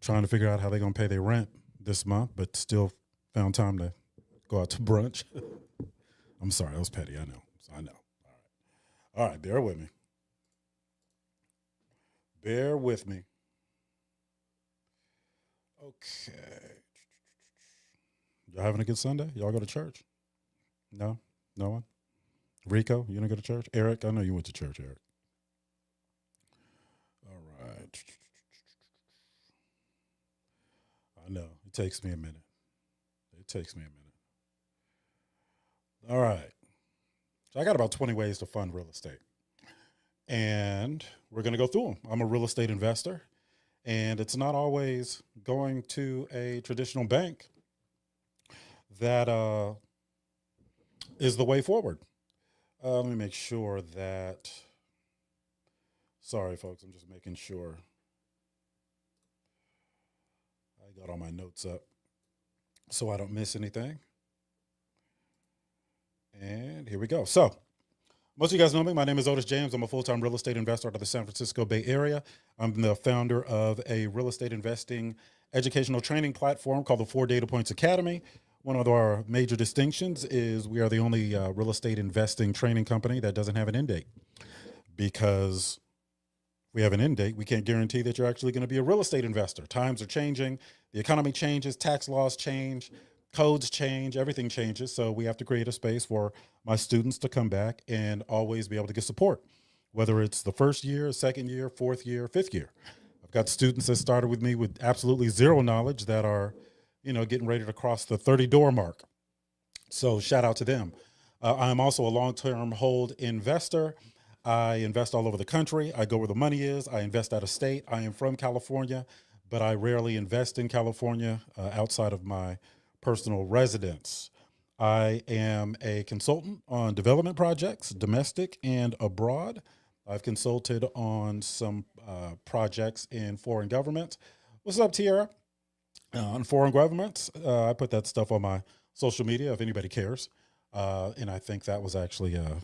trying to figure out how they're going to pay their rent this month, but still found time to go out to brunch. I'm sorry, that was petty. I know. I know. All right, bear with me. Bear with me. Okay. Y'all having a good Sunday? Y'all go to church? No? No one? Rico, you didn't go to church? Eric, I know you went to church, Eric. All right. I know. It takes me a minute. It takes me a minute. All right. So I got about 20 ways to fund real estate. And we're going to go through them. I'm a real estate investor, and it's not always going to a traditional bank that is the way forward. Let me make sure that. Sorry, folks, I'm just making sure I got all my notes up so I don't miss anything. And here we go. So, most of you guys know me. My name is Otis James. I'm a full-time real estate investor out of the San Francisco Bay Area. I'm the founder of a real estate investing educational training platform called the 4 Data Points Academy. One of our major distinctions is we are the only real estate investing training company that doesn't have an end date. Because we have an end date, we can't guarantee that you're actually going to be a real estate investor. Times are changing. The economy changes. Tax laws change. Codes change, everything changes. So we have to create a space for my students to come back and always be able to get support, whether it's the first year, second year, fourth year, fifth year. I've got students that started with me with absolutely zero knowledge that are, getting ready to cross the 30 door mark. So shout out to them. I'm also a long-term hold investor. I invest all over the country. I go where the money is. I invest out of state. I am from California, but I rarely invest in California outside of my personal residence. I am a consultant on development projects, domestic and abroad. I've consulted on some projects in foreign governments. What's up, Tiara? On foreign governments, I put that stuff on my social media if anybody cares. And I think that was actually a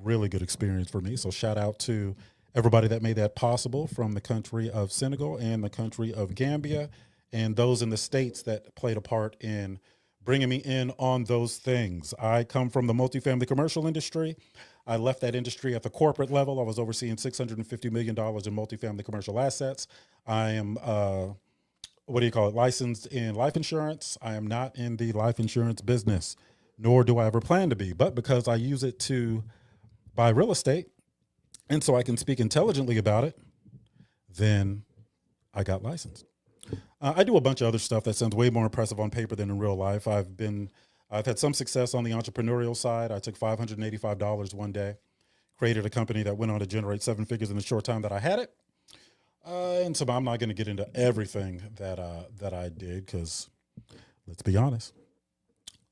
really good experience for me. So shout out to everybody that made that possible from the country of Senegal and the country of Gambia, and those in the States that played a part in bringing me in on those things. I come from the multifamily commercial industry. I left that industry at the corporate level. I was overseeing $650 million in multifamily commercial assets. I am, licensed in life insurance. I am not in the life insurance business, nor do I ever plan to be. But because I use it to buy real estate, and so I can speak intelligently about it, then I got licensed. I do a bunch of other stuff that sounds way more impressive on paper than in real life. I've had some success on the entrepreneurial side. I took $585 one day, created a company that went on to generate 7 figures in the short time that I had it. And so I'm not going to get into everything that I did because, let's be honest,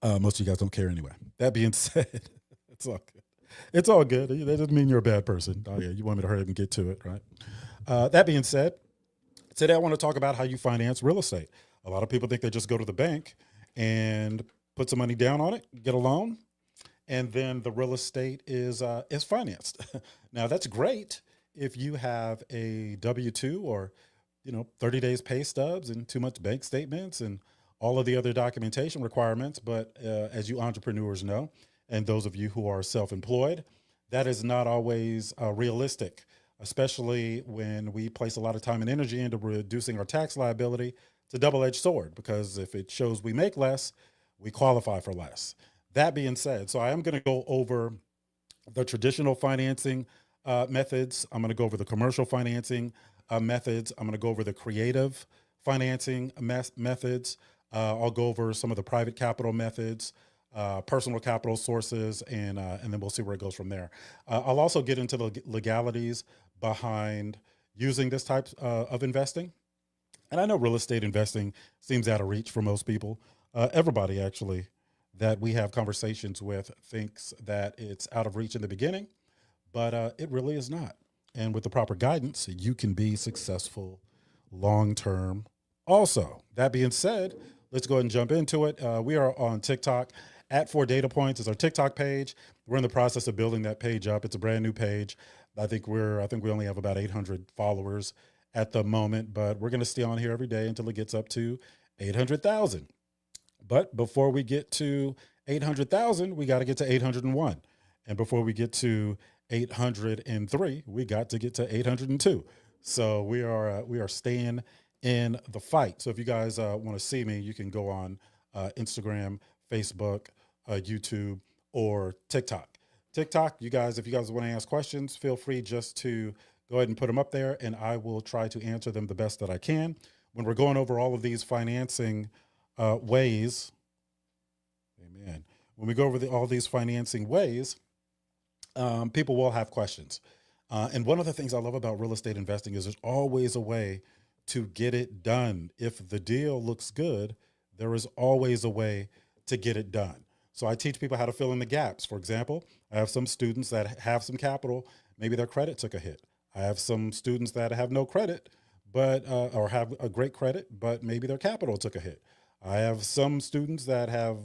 most of you guys don't care anyway. That being said, it's all good. It's all good. That doesn't mean you're a bad person. Oh yeah, you want me to hurry up and get to it, right? That being said, today I want to talk about how you finance real estate. A lot of people think they just go to the bank and put some money down on it, get a loan, and then the real estate is financed. Now that's great if you have a W-2 or 30 days pay stubs and 2 months bank statements and all of the other documentation requirements. But as you entrepreneurs know, and those of you who are self-employed, that is not always realistic, especially when we place a lot of time and energy into reducing our tax liability. It's a double-edged sword because if it shows we make less, we qualify for less. That being said, so I am going to go over the traditional financing methods. I'm going to go over the commercial financing methods. I'm going to go over the creative financing methods. I'll go over some of the private capital methods, personal capital sources, and then we'll see where it goes from there. I'll also get into the legalities behind using this type of investing. And I know real estate investing seems out of reach for most people. Everybody actually that we have conversations with thinks that it's out of reach in the beginning, but it really is not. And with the proper guidance, you can be successful long-term. Also, that being said, let's go ahead and jump into it. We are on TikTok. At 4 Data Points is our TikTok page. We're in the process of building that page up. It's a brand new page. I think we only have about 800 followers at the moment, but we're going to stay on here every day until it gets up to 800,000. But before we get to 800,000, we got to get to 801. And before we get to 803, we got to get to 802. So we are staying in the fight. So if you guys want to see me, you can go on Instagram, Facebook, YouTube, or TikTok. TikTok, you guys, if you guys want to ask questions, feel free just to go ahead and put them up there, and I will try to answer them the best that I can. When we're going over all of these financing ways, amen. When we go over all these financing ways, people will have questions. And one of the things I love about real estate investing is there's always a way to get it done. If the deal looks good, there is always a way to get it done. So I teach people how to fill in the gaps. For example, I have some students that have some capital, maybe their credit took a hit. I have some students that have no credit, but or have a great credit, but maybe their capital took a hit. I have some students that have,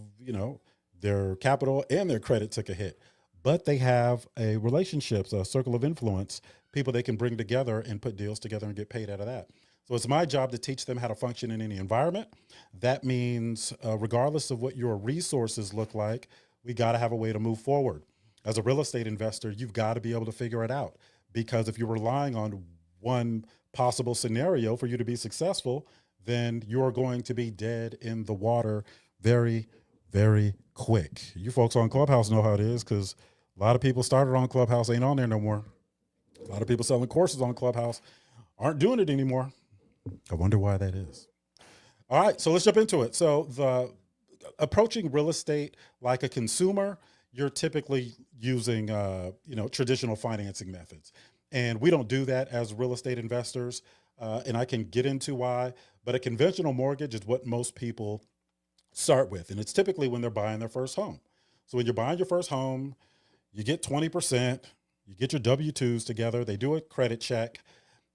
their capital and their credit took a hit, but they have a relationships, a circle of influence, people they can bring together and put deals together and get paid out of that. So it's my job to teach them how to function in any environment. That means regardless of what your resources look like, we got to have a way to move forward. As a real estate investor, you've got to be able to figure it out, because if you're relying on one possible scenario for you to be successful, then you're going to be dead in the water very, very quick. You folks on Clubhouse know how it is, because a lot of people started on Clubhouse, ain't on there no more. A lot of people selling courses on Clubhouse aren't doing it anymore. I wonder why that is. All right, so let's jump into it. So the approaching real estate like a consumer, you're typically using traditional financing methods. And we don't do that as real estate investors. And I can get into why, but a conventional mortgage is what most people start with. And it's typically when they're buying their first home. So when you're buying your first home, you get 20%, you get your W-2s together, they do a credit check,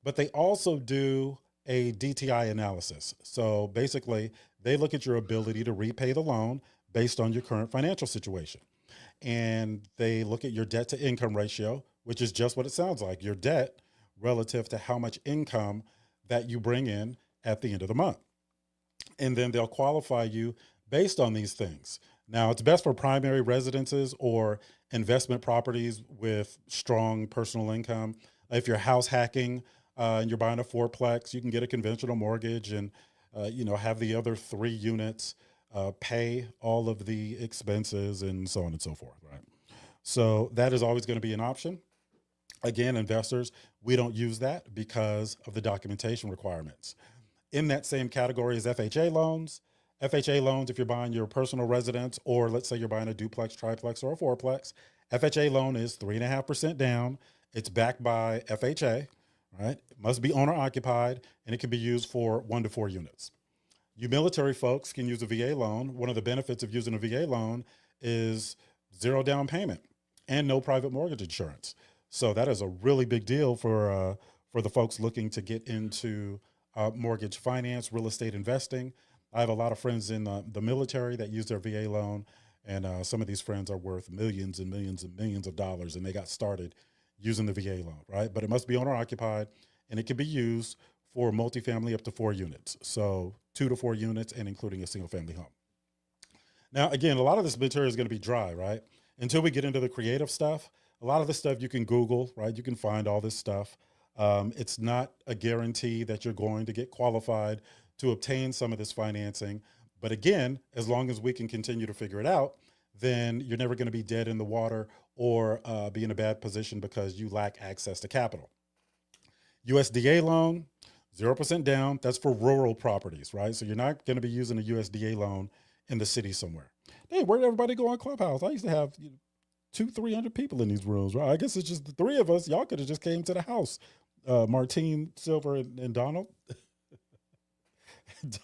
but they also do a DTI analysis. So basically, they look at your ability to repay the loan based on your current financial situation. And they look at your debt to income ratio, which is just what it sounds like, your debt relative to how much income that you bring in at the end of the month. And then they'll qualify you based on these things. Now, it's best for primary residences or investment properties with strong personal income. If you're house hacking and you're buying a fourplex, you can get a conventional mortgage and have the other 3 units pay all of the expenses and so on and so forth, right? So that is always going to be an option. Again, investors, we don't use that because of the documentation requirements. In that same category is FHA loans. FHA loans, if you're buying your personal residence, or let's say you're buying a duplex, triplex, or a fourplex, FHA loan is 3.5% down. It's backed by FHA, right? It must be owner occupied, and it can be used for 1 to 4 units. You military folks can use a VA loan. One of the benefits of using a VA loan is 0 down payment and no private mortgage insurance. So that is a really big deal for the folks looking to get into mortgage finance, real estate investing. I have a lot of friends in the military that use their VA loan, and some of these friends are worth millions and millions and millions of dollars, and they got started using the VA loan, right? But it must be owner occupied, and it can be used for multifamily up to 4 units. So 2 to 4 units and including a single family home. Now, again, a lot of this material is going to be dry, right? Until we get into the creative stuff, a lot of this stuff you can Google, right? You can find all this stuff. It's not a guarantee that you're going to get qualified to obtain some of this financing. But again, as long as we can continue to figure it out, then you're never going to be dead in the water or be in a bad position because you lack access to capital. USDA loan, 0% down. That's for rural properties, right? So you're not going to be using a USDA loan in the city somewhere. Hey, where did everybody go on Clubhouse? I used to have 200-300 people in these rooms, right? I guess it's just the 3 of us. Y'all could have just came to the house. Martine, Silver, and Donald.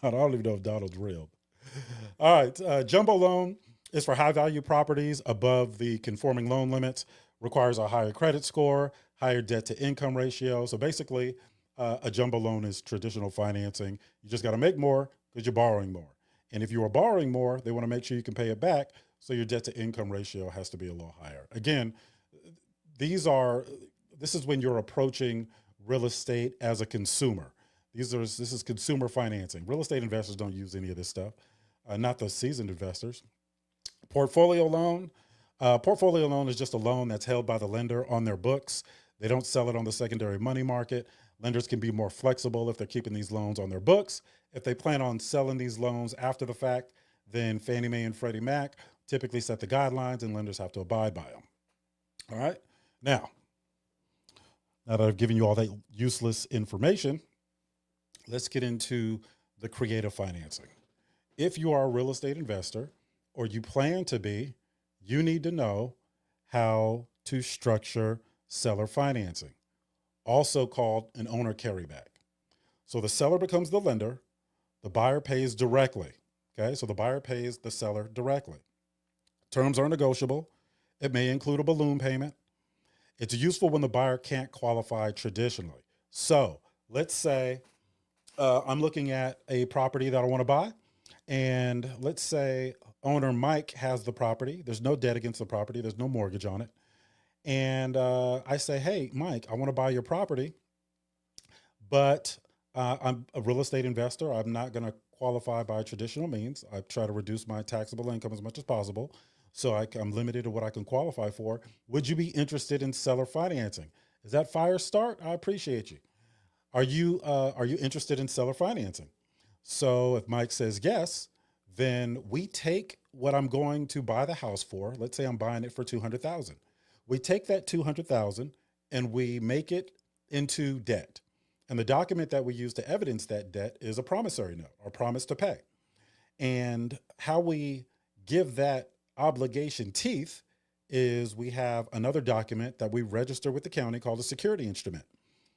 I don't even know if Donald's real. All right. Jumbo loan is for high value properties above the conforming loan limits, requires a higher credit score, higher debt to income ratio. So basically, a jumbo loan is traditional financing. You just got to make more because you're borrowing more. And if you are borrowing more, they want to make sure you can pay it back. So your debt to income ratio has to be a little higher. Again, this is when you're approaching real estate as a consumer. This is consumer financing. Real estate investors don't use any of this stuff, not the seasoned investors. Portfolio loan. Portfolio loan is just a loan that's held by the lender on their books. They don't sell it on the secondary money market. Lenders can be more flexible if they're keeping these loans on their books. If they plan on selling these loans after the fact, then Fannie Mae and Freddie Mac typically set the guidelines and lenders have to abide by them. All right. Now that I've given you all that useless information, let's get into the creative financing. If you are a real estate investor or you plan to be, you need to know how to structure seller financing, also called an owner carryback. So the seller becomes the lender, the buyer pays directly. Okay, so the buyer pays the seller directly. Terms are negotiable. It may include a balloon payment. It's useful when the buyer can't qualify traditionally. So let's say I'm looking at a property that I want to buy, and let's say owner Mike has the property. There's no debt against the property. There's no mortgage on it. And I say, hey, Mike, I want to buy your property, but I'm a real estate investor. I'm not going to qualify by traditional means. I try to reduce my taxable income as much as possible. So I'm limited to what I can qualify for. Would you be interested in seller financing? Is that fire start? I appreciate you. Are you interested in seller financing? So if Mike says yes, then we take what I'm going to buy the house for. Let's say I'm buying it for $200,000. We take that $200,000 and we make it into debt. And the document that we use to evidence that debt is a promissory note or promise to pay. And how we give that obligation teeth is we have another document that we register with the county called a security instrument.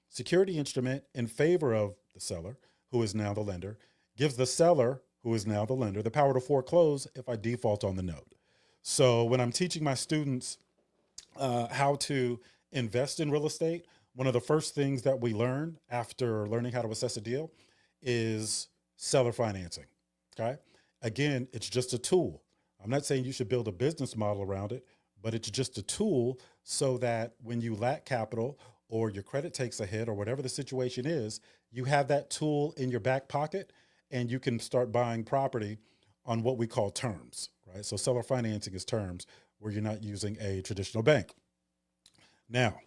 Security instrument in favor of the seller, who is now the lender, gives the seller, who is now the lender, the power to foreclose if I default on the note. So when I'm teaching my students how to invest in real estate, one of the first things that we learn after learning how to assess a deal is seller financing. Okay. Again, it's just a tool. I'm not saying you should build a business model around it, but it's just a tool so that when you lack capital or your credit takes a hit or whatever the situation is, you have that tool in your back pocket and you can start buying property on what we call terms, right? So seller financing is terms where you're not using a traditional bank. Now,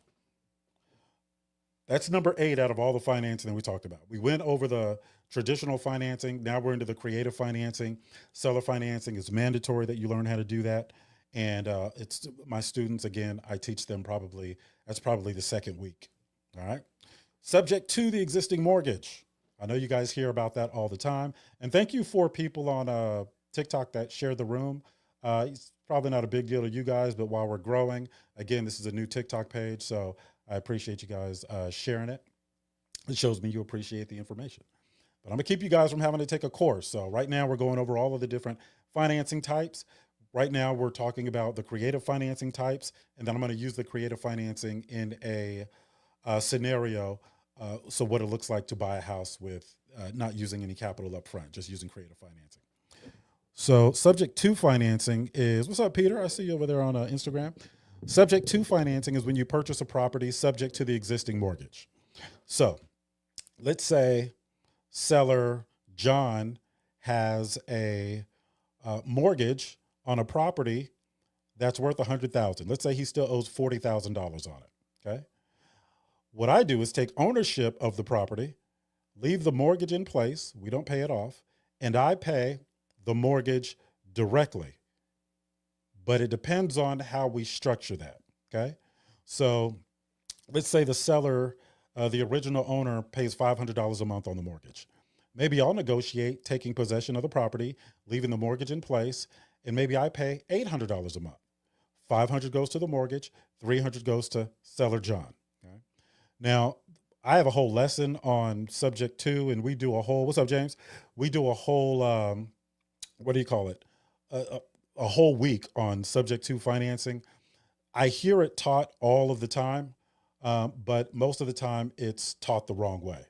that's number 8 out of all the financing that we talked about. We went over the traditional financing. Now we're into the creative financing. Seller financing is mandatory that you learn how to do that. And it's my students, again, I teach them that's probably the second week. All right. Subject to the existing mortgage. I know you guys hear about that all the time. And thank you for people on TikTok that shared the room. It's probably not a big deal to you guys, but while we're growing, again, this is a new TikTok page. So I appreciate you guys sharing it. It shows me you appreciate the information. But I'm gonna keep you guys from having to take a course. So right now we're going over all of the different financing types. Right now we're talking about the creative financing types, and then I'm gonna use the creative financing in a scenario. So what it looks like to buy a house with not using any capital up front, just using creative financing. So subject to financing is, what's up, Peter? I see you over there on Instagram. Subject to financing is when you purchase a property subject to the existing mortgage. So let's say seller John has a mortgage on a property that's worth $100,000. Let's say he still owes $40,000 on it. Okay. What I do is take ownership of the property, leave the mortgage in place. We don't pay it off. And I pay the mortgage directly. But it depends on how we structure that. Okay. So let's say the seller, the original owner, pays $500 a month on the mortgage. Maybe I'll negotiate taking possession of the property, leaving the mortgage in place, and maybe I pay $800 a month. 500 goes to the mortgage, 300 goes to seller John. Okay. Now, I have a whole lesson on subject to, and we do a whole, what's up, James? We do a whole, what do you call it? A whole week on subject to financing. I hear it taught all of the time, but most of the time it's taught the wrong way.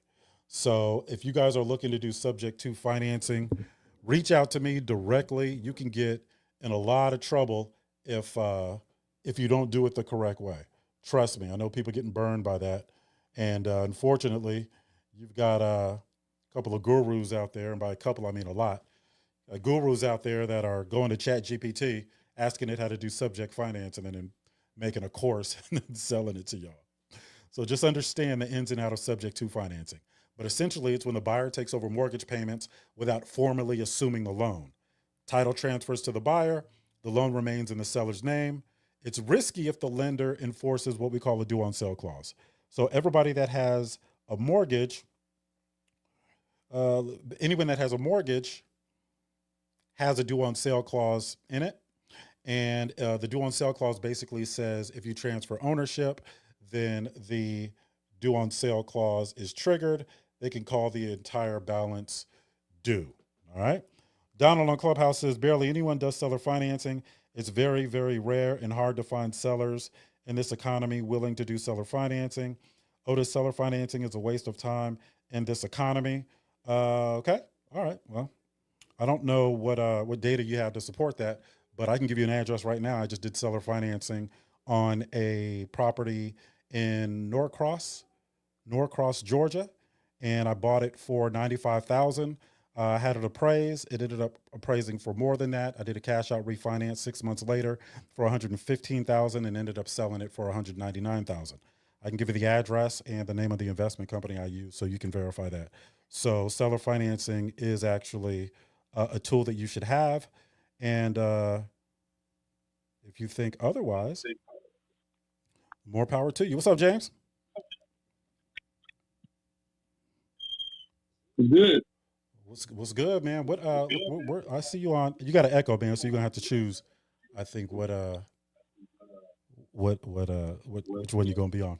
So if you guys are looking to do subject to financing, reach out to me directly. You can get in a lot of trouble if you don't do it the correct way. Trust me, I know people getting burned by that. And unfortunately, you've got a couple of gurus out there, and by a couple, I mean a lot, gurus out there that are going to Chat GPT, asking it how to do subject financing and then making a course and then selling it to y'all. So just understand the ins and outs of subject to financing. But essentially, it's when the buyer takes over mortgage payments without formally assuming the loan. Title transfers to the buyer, the loan remains in the seller's name. It's risky if the lender enforces what we call a due on sale clause. So everybody that has a mortgage, uh, anyone that has a mortgage has a due on sale clause in it. And the due on sale clause basically says if you transfer ownership, then the due on sale clause is triggered. They can call the entire balance due. All right. Donald on Clubhouse says barely anyone does seller financing. It's very, very rare and hard to find sellers in this economy willing to do seller financing. Otis, seller financing is a waste of time in this economy. Okay. All right. Well, I don't know what data you have to support that, but I can give you an address right now. I just did seller financing on a property in Norcross, Georgia, and I bought it for $95,000. I had it appraised. It ended up appraising for more than that. I did a cash out refinance 6 months later for $115,000 and ended up selling it for $199,000. I can give you the address and the name of the investment company I use so you can verify that. So seller financing is actually a tool that you should have. And if you think otherwise, more power to you. What's up, James? Good. What's good, man? I see you on. You got an echo, man. So you're gonna have to choose. I think which one you're gonna be on.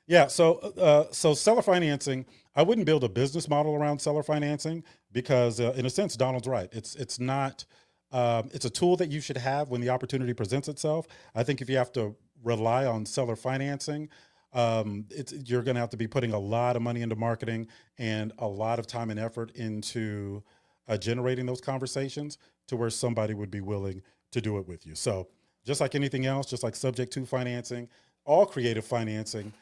Yeah. So seller financing. I wouldn't build a business model around seller financing because, in a sense, Donald's right. It's not. It's a tool that you should have when the opportunity presents itself. I think if you have to rely on seller financing, you're going to have to be putting a lot of money into marketing and a lot of time and effort into generating those conversations to where somebody would be willing to do it with you. So just like anything else, just like subject to financing, all creative financing,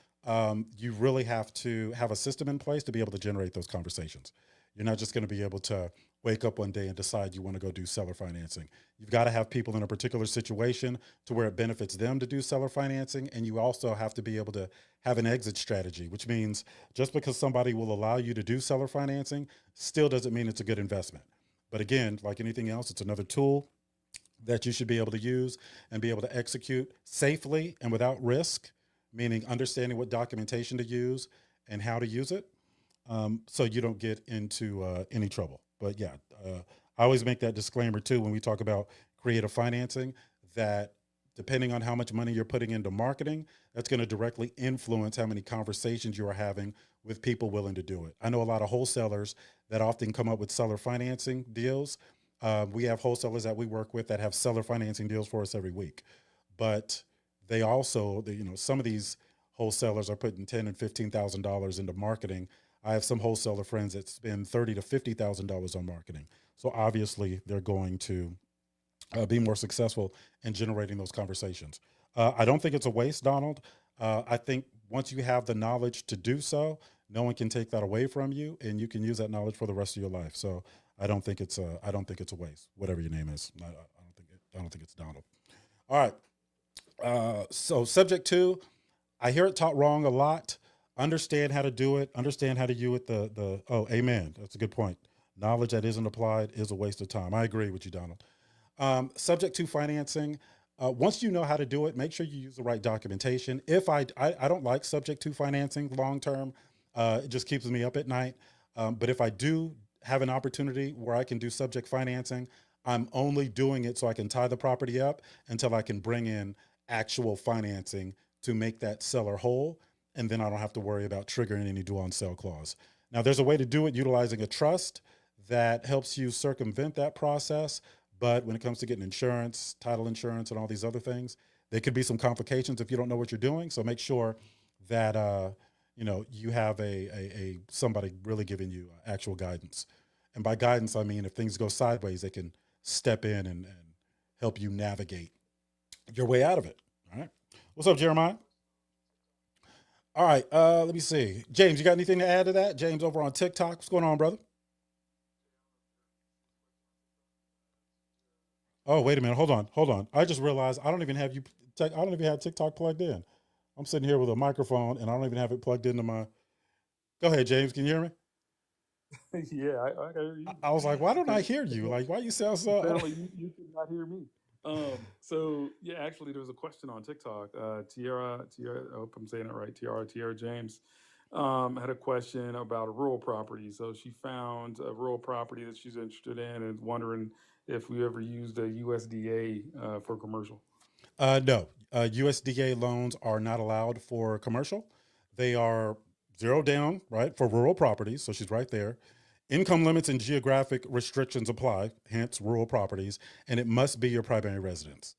you really have to have a system in place to be able to generate those conversations. You're not just going to be able to wake up one day and decide you want to go do seller financing. You've got to have people in a particular situation to where it benefits them to do seller financing. And you also have to be able to have an exit strategy, which means just because somebody will allow you to do seller financing still doesn't mean it's a good investment. But again, like anything else, it's another tool that you should be able to use and be able to execute safely and without risk, meaning understanding what documentation to use and how to use it, so you don't get into any trouble. But yeah, I always make that disclaimer too when we talk about creative financing that depending on how much money you're putting into marketing, that's going to directly influence how many conversations you are having with people willing to do it. I know a lot of wholesalers that often come up with seller financing deals. We have wholesalers that we work with that have seller financing deals for us every week, but they also, some of these wholesalers are putting $10,000 and $15,000 into marketing. I have some wholesaler friends that spend $30,000 to $50,000 on marketing. So obviously, they're going to be more successful in generating those conversations. I don't think it's a waste, Donald. I think once you have the knowledge to do so, no one can take that away from you, and you can use that knowledge for the rest of your life. So I don't think it's a waste. Whatever your name is, I don't think it's Donald. All right. So subject to, I hear it taught wrong a lot. Understand how to do it. Understand how to use it. Amen. That's a good point. Knowledge that isn't applied is a waste of time. I agree with you, Donald. Subject to financing. Once you know how to do it, make sure you use the right documentation. If I don't like subject to financing long term, it just keeps me up at night. But if I do have an opportunity where I can do subject financing, I'm only doing it so I can tie the property up until I can bring in actual financing to make that seller whole. And then I don't have to worry about triggering any due on sale clause. Now, there's a way to do it utilizing a trust that helps you circumvent that process. But when it comes to getting insurance, title insurance, and all these other things, there could be some complications if you don't know what you're doing. So make sure that you have a somebody really giving you actual guidance. And by guidance, I mean if things go sideways, they can step in and help you navigate your way out of it. All right. What's up, Jeremiah? All right. Let me see. James, you got anything to add to that? James over on TikTok. What's going on, brother? Oh, wait a minute. Hold on. Hold on. I just realized I don't even have I don't even have TikTok plugged in. I'm sitting here with a microphone and I don't even have it plugged into my. Go ahead, James. Can you hear me? Yeah, I hear you. I was like, why don't I hear you? Like, why you sound so? Apparently, you could not hear me. So yeah, actually, there was a question on TikTok. Tiara, I hope I'm saying it right. Tiara James had a question about a rural property. So she found a rural property that she's interested in and wondering if we ever used a USDA for commercial. No, USDA loans are not allowed for commercial. They are zero down, right, for rural properties. So she's right there. Income limits and geographic restrictions apply, hence rural properties, and it must be your primary residence.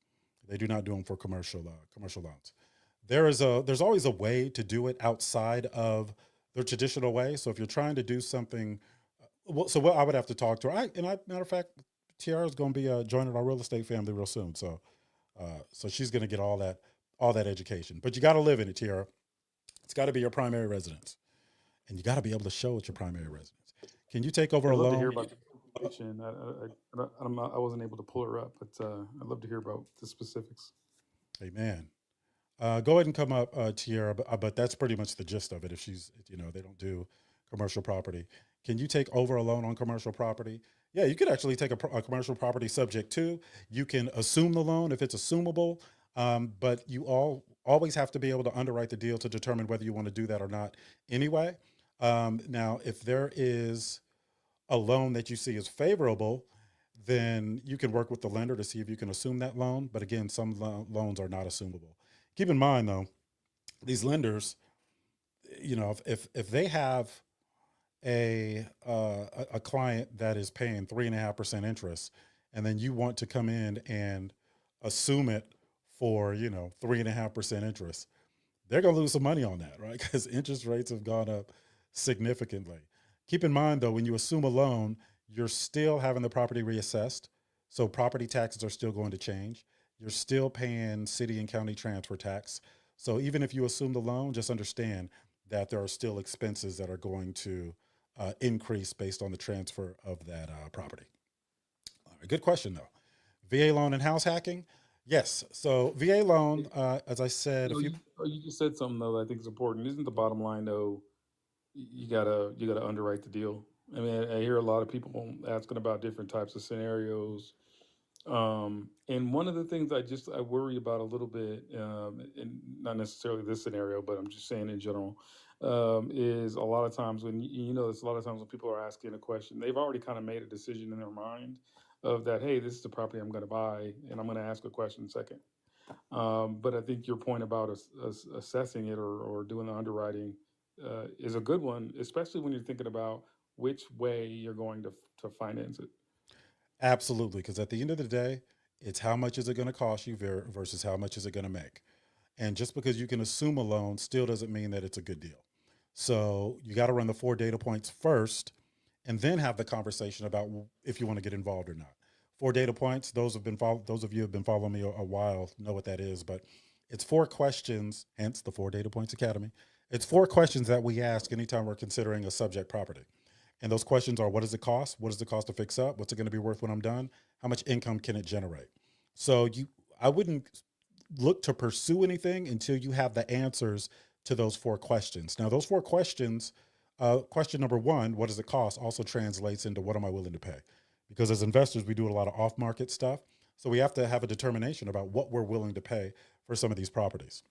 They do not do them for commercial loans. There's always a way to do it outside of the traditional way. So if you're trying to do something, well, so what I would have to talk to her. Matter of fact, Tiara is going to be joining our real estate family real soon. So she's going to get all that education. But you got to live in it, Tiara. It's got to be your primary residence, and you got to be able to show it's your primary residence. Can you take over I'd a love to hear loan? about the information. I wasn't able to pull her up, but I'd love to hear about the specifics. Amen. Go ahead and come up, Tiara. But that's pretty much the gist of it. If she's, they don't do commercial property. Can you take over a loan on commercial property? Yeah, you could actually take a commercial property subject to. You can assume the loan if it's assumable, but you always have to be able to underwrite the deal to determine whether you want to do that or not. Anyway, now if there is a loan that you see is favorable, then you can work with the lender to see if you can assume that loan. But again, some loans are not assumable. Keep in mind though, these lenders, if they have a client that is paying 3.5% interest, and then you want to come in and assume it for 3.5% interest, they're going to lose some money on that, right? Because interest rates have gone up significantly. Keep in mind, though, when you assume a loan, you're still having the property reassessed. So property taxes are still going to change. You're still paying city and county transfer tax. So even if you assume the loan, just understand that there are still expenses that are going to increase based on the transfer of that property. All right, good question, though. VA loan and house hacking? Yes. So VA loan, as I said, a few. You just said something though that I think is important. Isn't the bottom line though? You gotta underwrite the deal. I mean, I hear a lot of people asking about different types of scenarios. And one of the things I worry about a little bit, and not necessarily this scenario, but I'm just saying in general, is a lot of times when there's a lot of times when people are asking a question, they've already kind of made a decision in their mind of that, hey, this is the property I'm going to buy, and I'm going to ask a question second. But I think your point about assessing it or doing the underwriting is a good one, especially when you're thinking about which way you're going to finance it. Absolutely, because at the end of the day, it's how much is it going to cost you versus how much is it going to make. And just because you can assume a loan still doesn't mean that it's a good deal. So you got to run the four data points first and then have the conversation about if you want to get involved or not. Four data points, those of you who have been following me a while know what that is, but it's four questions, hence the Four Data Points Academy. It's four questions that we ask anytime we're considering a subject property. And those questions are: what does it cost? What does it cost to fix up? What's it going to be worth when I'm done? How much income can it generate? So I wouldn't look to pursue anything until you have the answers to those four questions. Now, those four questions, question number one, what does it cost, also translates into what am I willing to pay? Because as investors, we do a lot of off market stuff. So we have to have a determination about what we're willing to pay for some of these properties.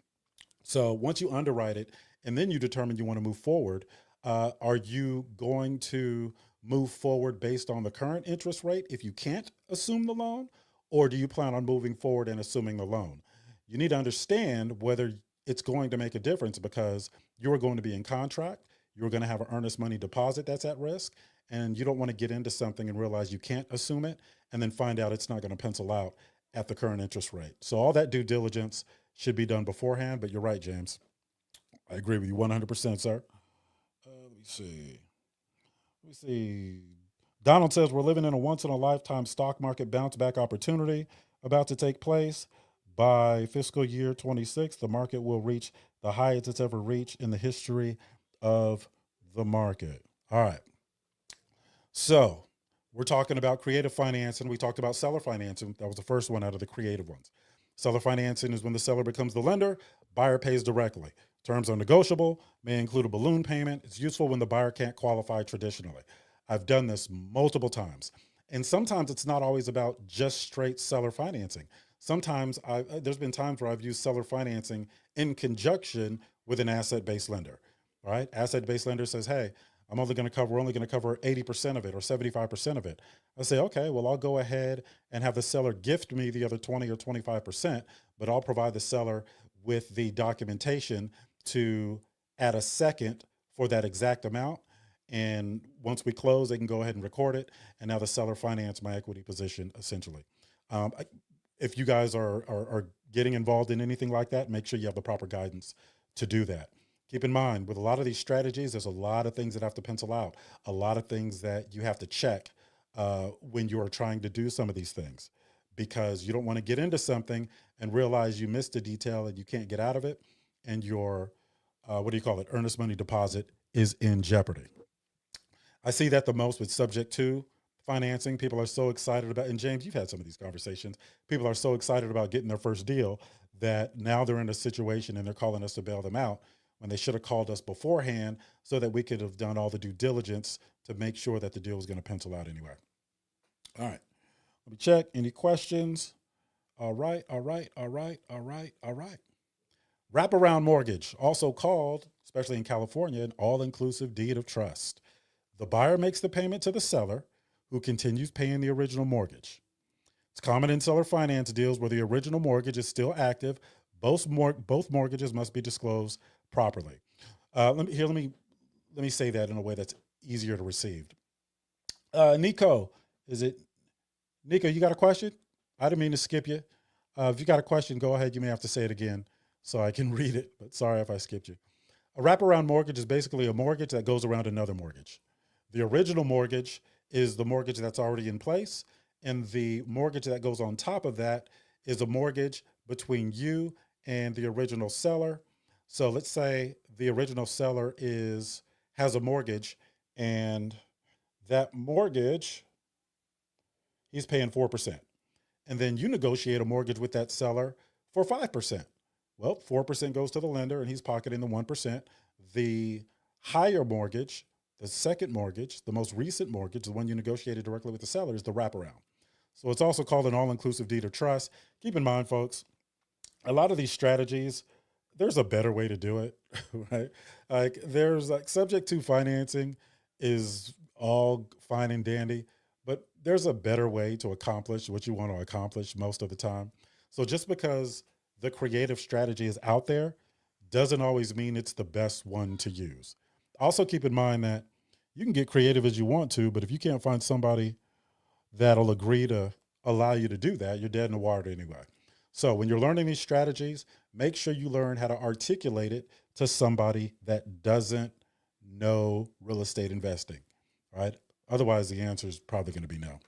So once you underwrite it and then you determine you want to move forward, are you going to move forward based on the current interest rate if you can't assume the loan? Or do you plan on moving forward and assuming the loan? You need to understand whether it's going to make a difference because you are going to be in contract. You're going to have an earnest money deposit that's at risk. And you don't want to get into something and realize you can't assume it and then find out it's not going to pencil out at the current interest rate. So all that due diligence should be done beforehand. But you're right, James. I agree with you 100%, sir. Let me see. Let me see. Donald says we're living in a once in a lifetime stock market bounce back opportunity about to take place. By fiscal year 26, the market will reach the highest it's ever reached in the history of the market. All right. So we're talking about creative financing. We talked about seller financing. That was the first one out of the creative ones. Seller financing is when the seller becomes the lender, buyer pays directly. Terms are negotiable, may include a balloon payment. It's useful when the buyer can't qualify traditionally. I've done this multiple times. And sometimes it's not always about just straight seller financing. Sometimes there's been times where I've used seller financing in conjunction with an asset-based lender. All right, asset-based lender says, "Hey, we're only going to cover 80% of it or 75% of it." I say, "Okay, well, I'll go ahead and have the seller gift me the other 20 or 25%, but I'll provide the seller with the documentation to add a second for that exact amount. And once we close, they can go ahead and record it. And now the seller financed my equity position essentially." Um, if you guys are getting involved in anything like that, make sure you have the proper guidance to do that. Keep in mind, with a lot of these strategies, there's a lot of things that have to pencil out, a lot of things that you have to check when you are trying to do some of these things, because you don't want to get into something and realize you missed a detail and you can't get out of it, and your earnest money deposit is in jeopardy. I see that the most with subject to financing. People are so excited about, and James, you've had some of these conversations. People are so excited about getting their first deal that now they're in a situation and they're calling us to bail them out when they should have called us beforehand so that we could have done all the due diligence to make sure that the deal was going to pencil out anyway. All right. Let me check. Any questions? All right. Wraparound mortgage, also called, especially in California, an all-inclusive deed of trust. The buyer makes the payment to the seller, who continues paying the original mortgage. It's common in seller finance deals where the original mortgage is still active. Both mortgages must be disclosed properly. Let me say that in a way that's easier to receive. Nico, Nico? You got a question? I didn't mean to skip you. If you got a question, go ahead. You may have to say it again so I can read it. But sorry if I skipped you. A wraparound mortgage is basically a mortgage that goes around another mortgage. The original mortgage is the mortgage that's already in place, and the mortgage that goes on top of that is a mortgage between you and the original seller. So let's say the original seller has a mortgage, and that mortgage, he's paying 4%. And then you negotiate a mortgage with that seller for 5%. Well, 4% goes to the lender and he's pocketing the 1%. The higher mortgage, the second mortgage, the most recent mortgage, the one you negotiated directly with the seller, is the wraparound. So it's also called an all-inclusive deed of trust. Keep in mind, folks, a lot of these strategies, there's a better way to do it, right? Like subject to financing is all fine and dandy, but there's a better way to accomplish what you want to accomplish most of the time. So just because the creative strategy is out there doesn't always mean it's the best one to use. Also keep in mind that you can get creative as you want to, but if you can't find somebody that'll agree to allow you to do that, you're dead in the water anyway. So when you're learning these strategies, make sure you learn how to articulate it to somebody that doesn't know real estate investing, right? Otherwise, the answer is probably going to be no.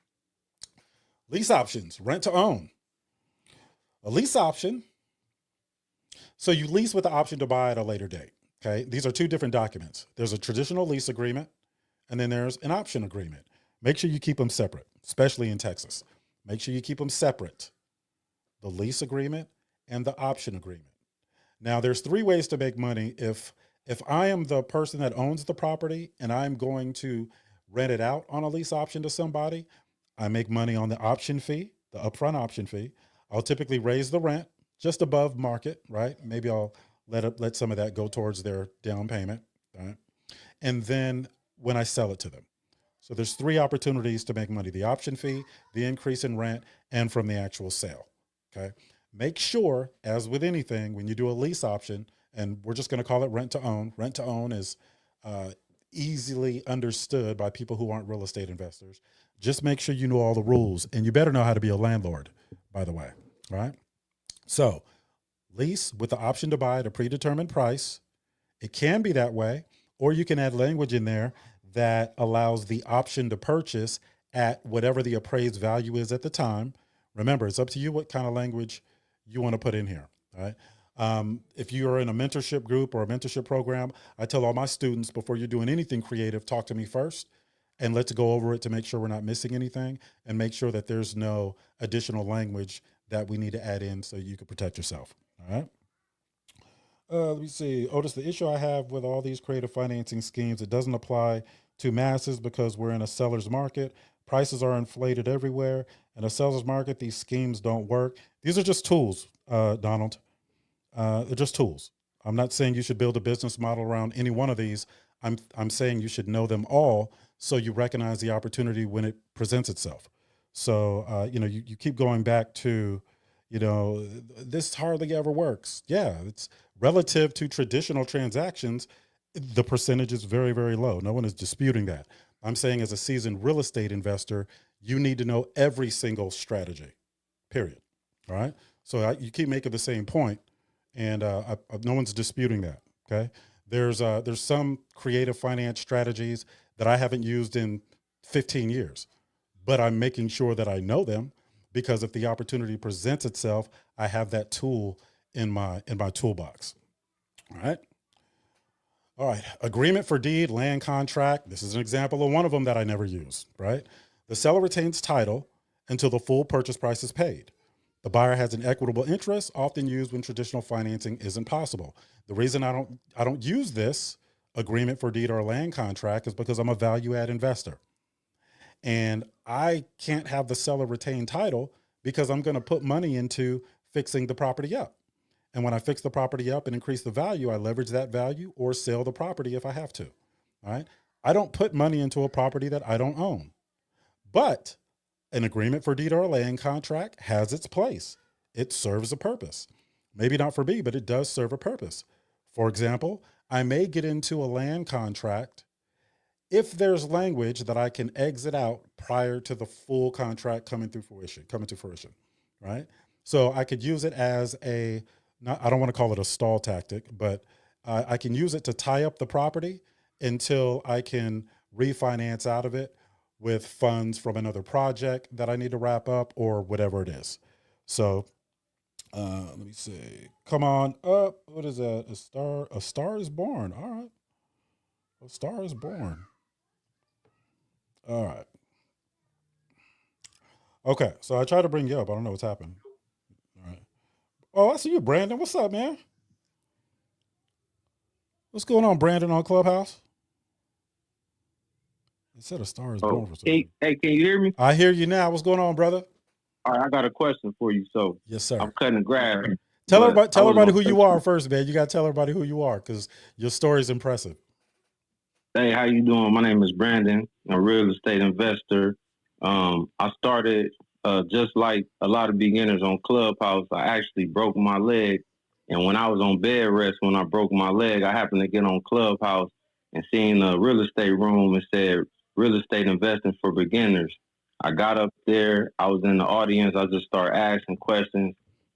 Lease options, rent to own. A lease option. So you lease with the option to buy at a later date. Okay. These are two different documents. There's a traditional lease agreement, and then there's an option agreement. Make sure you keep them separate, especially in Texas. Make sure you keep them separate. The lease agreement and the option agreement. Now, there's three ways to make money. If I am the person that owns the property and I'm going to rent it out on a lease option to somebody, I make money on the option fee, the upfront option fee. I'll typically raise the rent just above market, right? Maybe I'll let some of that go towards their down payment, right? And then when I sell it to them. So there's three opportunities to make money: the option fee, the increase in rent, and from the actual sale. Okay. Make sure, as with anything, when you do a lease option, and we're just going to call it rent to own. Rent to own is easily understood by people who aren't real estate investors. Just make sure you know all the rules, and you better know how to be a landlord, by the way. All right. So lease with the option to buy at a predetermined price. It can be that way, or you can add language in there that allows the option to purchase at whatever the appraised value is at the time. Remember, it's up to you what kind of language you want to put in here. All right. If you are in a mentorship group or a mentorship program, I tell all my students before you're doing anything creative, talk to me first and let's go over it to make sure we're not missing anything and make sure that there's no additional language that we need to add in so you can protect yourself. All right. Let me see. Otis, the issue I have with all these creative financing schemes, it doesn't apply to masses because we're in a seller's market. Prices are inflated everywhere. In a seller's market, these schemes don't work. These are just tools, Donald. They're just tools. I'm not saying you should build a business model around any one of these. I'm saying you should know them all so you recognize the opportunity when it presents itself. So you keep going back to, this hardly ever works. Yeah, it's relative to traditional transactions. The percentage is very, very low. No one is disputing that. I'm saying as a seasoned real estate investor, you need to know every single strategy, period. All right. So you keep making the same point, and no one's disputing that. Okay. There's some creative finance strategies that I haven't used in 15 years, but I'm making sure that I know them because if the opportunity presents itself, I have that tool in my toolbox. All right. All right. Agreement for deed, land contract. This is an example of one of them that I never use, right? The seller retains title until the full purchase price is paid. The buyer has an equitable interest, often used when traditional financing isn't possible. The reason I don't use this agreement for deed or land contract is because I'm a value add investor. And I can't have the seller retain title because I'm going to put money into fixing the property up. And when I fix the property up and increase the value, I leverage that value or sell the property if I have to. All right. I don't put money into a property that I don't own. But an agreement for deed or a land contract has its place. It serves a purpose. Maybe not for me, but it does serve a purpose. For example, I may get into a land contract if there's language that I can exit out prior to the full contract coming to fruition, right? So I could use it as I don't want to call it a stall tactic, but I can use it to tie up the property until I can refinance out of it with funds from another project that I need to wrap up or whatever it is. So let me see. Come on up. What is that? A star is born. All right. A star is born. All right. Okay. So I tried to bring you up. I don't know what's happened. All right. Oh, I see you, Brandon. What's up, man? What's going on, Brandon, on Clubhouse? It said a star is born Oh, for some hey, reason. hey, can you hear me? I hear you now. What's going on, brother? All right, I got a question for you. So Yes, I'm sir. cutting the grass, Tell but everybody, I tell was everybody on who you are Facebook. first, man. You got to tell everybody who you are because your story is impressive. Hey, how you doing? My name is Brandon. I'm a real estate investor. I started just like a lot of beginners on Clubhouse. I actually broke my leg, and when I was on bed rest, when I broke my leg, I happened to get on Clubhouse and seen a real estate room and said real estate investing for beginners. I got up there. I was in the audience. I just started asking questions.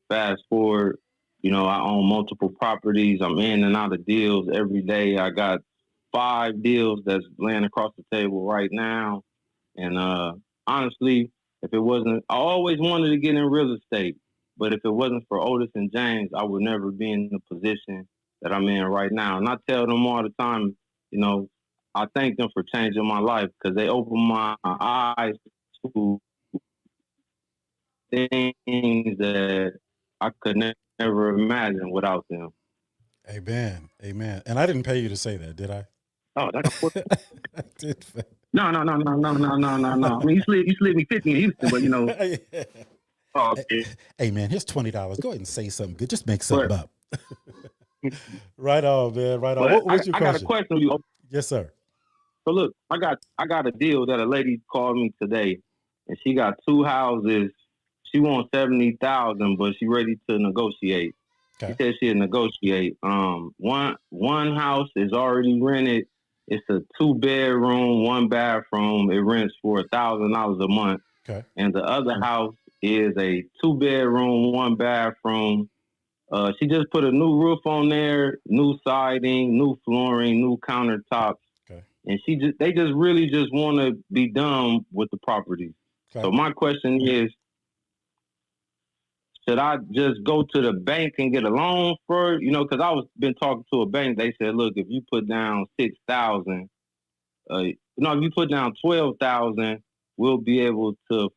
Fast forward, I own multiple properties. I'm in and out of deals every day. I got 5 deals that's laying across the table right now. And honestly, if it wasn't, I always wanted to get in real estate, but if it wasn't for Otis and James, I would never be in the position that I'm in right now. And I tell them all the time, you know, I thank them for changing my life because they opened my eyes to things that I could never imagine without them. Amen. Amen. And I didn't pay you to say that, did I? Oh, that's I did. no, no, no, no, no, no, no, no, no. I mean, you slid me 50 in Houston, but oh, okay. Hey, man, here's $20. Go ahead and say something good. Just make something But up. Right on, man. Right on. but What's your I got a question? question for you. Yes, sir. So look, I got a deal that a lady called me today, and she got 2 houses. She wants 70,000, but she ready to negotiate. She Okay. said she'll negotiate. One house is already rented. It's a 2 bedroom, 1 bathroom. It rents for $1,000 a month. Okay. And the other house is a 2 bedroom, 1 bathroom. She just put a new roof on there, new siding, new flooring, new countertops, Okay. and they just really just want to be done with the property. Okay. So my question is, should I just go to the bank and get a loan for it? Because I was been talking to a bank. They said, look, if you put down 6,000, if you put down 12,000, we'll be able to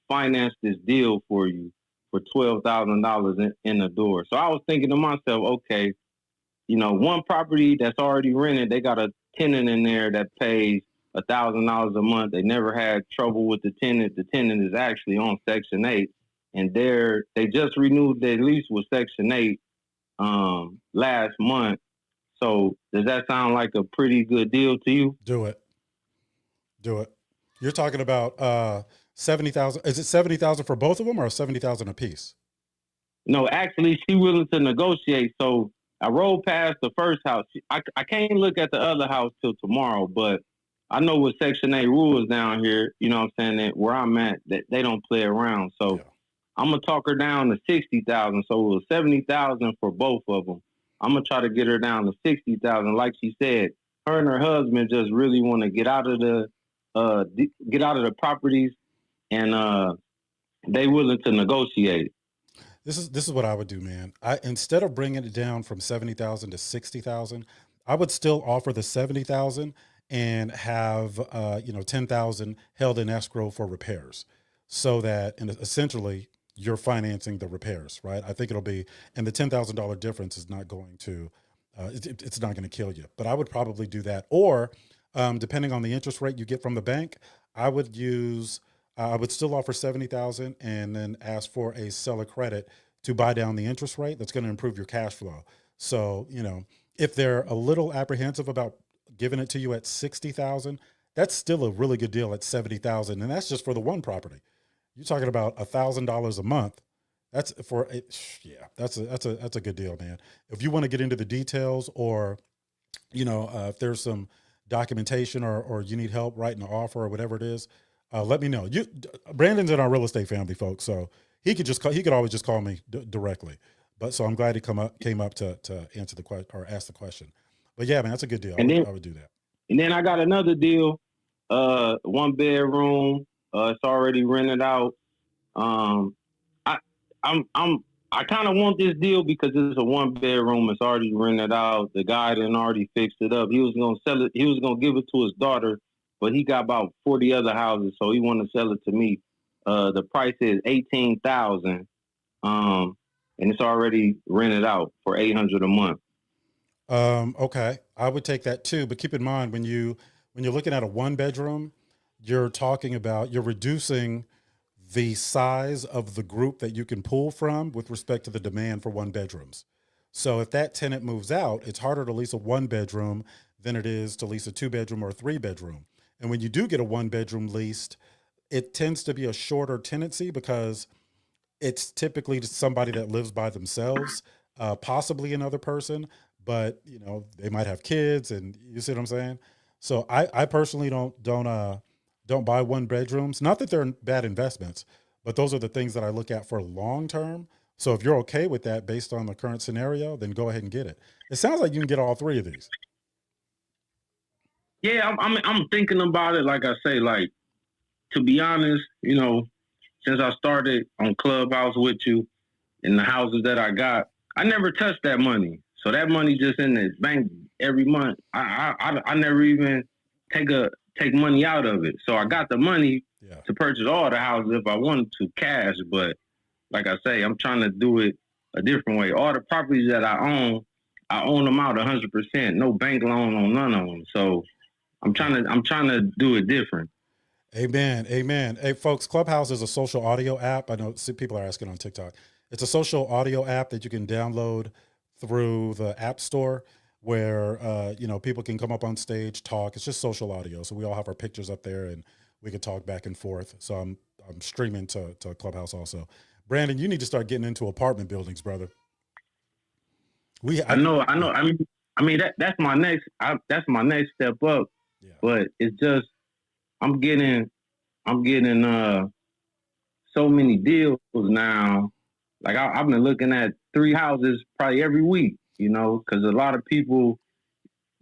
finance this deal for you for $12,000 in the door. So I was thinking to myself, okay, one property that's already rented, they got a tenant in there that pays $1,000 a month. They never had trouble with the tenant. The tenant is actually on Section 8, and they just renewed their lease with Section 8 last month. So does that sound like a pretty good deal to you? Do it. You're talking about 70,000. Is it 70,000 for both of them or 70,000 a piece? No, actually, she willing to negotiate. So I rolled past the first house. I can't look at the other house till tomorrow, but I know what Section 8 rules down here, you know what I'm saying, that where I'm at, that they don't play around. So yeah. I'm going to talk her down to 60,000. So it was 70,000 for both of them. I'm going to try to get her down to 60,000. Like she said, her and her husband just really want to get out of the properties, and they willing to negotiate. This is what I would do, man. Instead of bringing it down from 70,000 to 60,000, I would still offer the 70,000 and have 10,000 held in escrow for repairs, so that essentially you're financing the repairs, right? I think it'll be, and the $10,000 difference is not going to, it's not going to kill you. But I would probably do that, or depending on the interest rate you get from the bank, I would still offer 70,000 and then ask for a seller credit to buy down the interest rate. That's going to improve your cash flow. So, if they're a little apprehensive about giving it to you at 60,000, that's still a really good deal at 70,000. And that's just for the one property. You're talking about $1,000 a month. That's for it. Yeah, that's a good deal, man. If you want to get into the details, or, if there's some documentation or you need help writing an offer or whatever it is, let me know. Brandon's in our real estate family, folks, so he could always just call me directly. But so I'm glad he came up to answer the question or ask the question. But yeah, man, that's a good deal. I would do that. And then I got another deal, 1 bedroom. It's already rented out. I kind of want this deal because it's a 1 bedroom. It's already rented out. The guy done already fixed it up. He was gonna sell it. He was gonna give it to his daughter, but he got about 40 other houses, so he wanted to sell it to me. The price is $18,000, and it's already rented out for $800 a month. Okay, I would take that too, but keep in mind when you're looking at a 1 bedroom, you're reducing the size of the group that you can pull from with respect to the demand for 1 bedrooms. So if that tenant moves out, it's harder to lease a 1 bedroom than it is to lease a 2 bedroom or a 3 bedroom. And when you do get a 1 bedroom leased, it tends to be a shorter tenancy because it's typically just somebody that lives by themselves, possibly another person, but they might have kids, and you see what I'm saying? So I personally don't buy 1 bedrooms. Not that they're bad investments, but those are the things that I look at for long term. So if you're okay with that based on the current scenario, then go ahead and get it. It sounds like you can get all 3 of these. Yeah, I'm thinking about it. Like I say, to be honest, since I started on Clubhouse with you, in the houses that I got, I never touched that money. So that money just in the bank every month. I never even take money out of it. So I got the money to purchase all the houses if I wanted to, cash. But like I say, I'm trying to do it a different way. All the properties that I own them out 100%. No bank loan on none of them. So I'm trying to do it different. Amen. Hey, folks, Clubhouse is a social audio app. I know people are asking on TikTok. It's a social audio app that you can download through the App Store, where people can come up on stage, talk. It's just social audio, so we all have our pictures up there, and we can talk back and forth. So I'm streaming to Clubhouse also. Brandon, you need to start getting into apartment buildings, brother. I know. I mean that's my next step up. Yeah. But it's just I'm getting so many deals now. Like I've been looking at 3 houses probably every week, because a lot of people,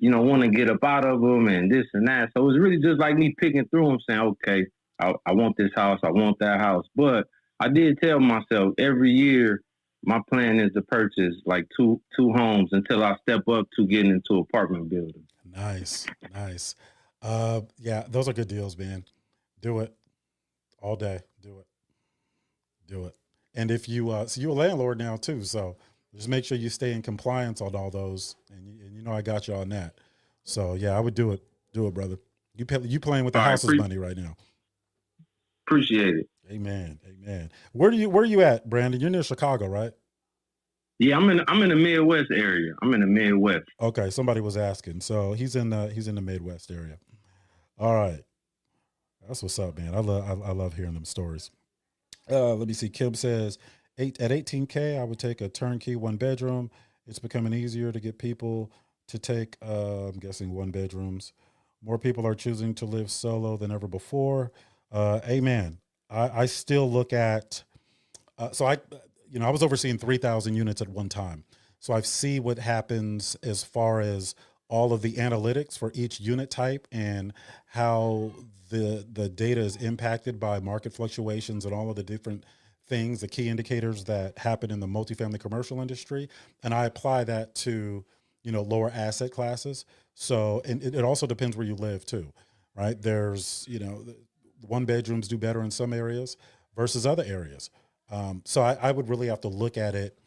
want to get up out of them and this and that. So it's really just like me picking through them, saying, okay, I want this house, I want that house. But I did tell myself every year my plan is to purchase like two homes until I step up to getting into apartment building. Nice, nice. Yeah, those are good deals, man. Do it all day. Do it. Do it. And if you so you're a landlord now too, so just make sure you stay in compliance on all those, and you know I got you on that. So yeah, I would do it. Do it, brother. You playing with the All right, house's money right now. appreciate it. Amen. Amen. Where are you at, Brandon? You're near Chicago, right? Yeah, I'm in the Midwest area. I'm in the Midwest. Okay, somebody was asking. So he's in the Midwest area. All right. That's what's up, man. I love hearing them stories. Let me see. Kim says, 18K, I would take a turnkey one bedroom. It's becoming easier to get people to take. I'm guessing one bedrooms. More people are choosing to live solo than ever before. Amen. I still look at. So I was overseeing 3,000 units at one time. So I see what happens as far as all of the analytics for each unit type and how the data is impacted by market fluctuations and all of the different things, the key indicators that happen in the multifamily commercial industry. And I apply that to, lower asset classes. So, and it also depends where you live too, right? There's, one bedrooms do better in some areas versus other areas. So I would really have to look at it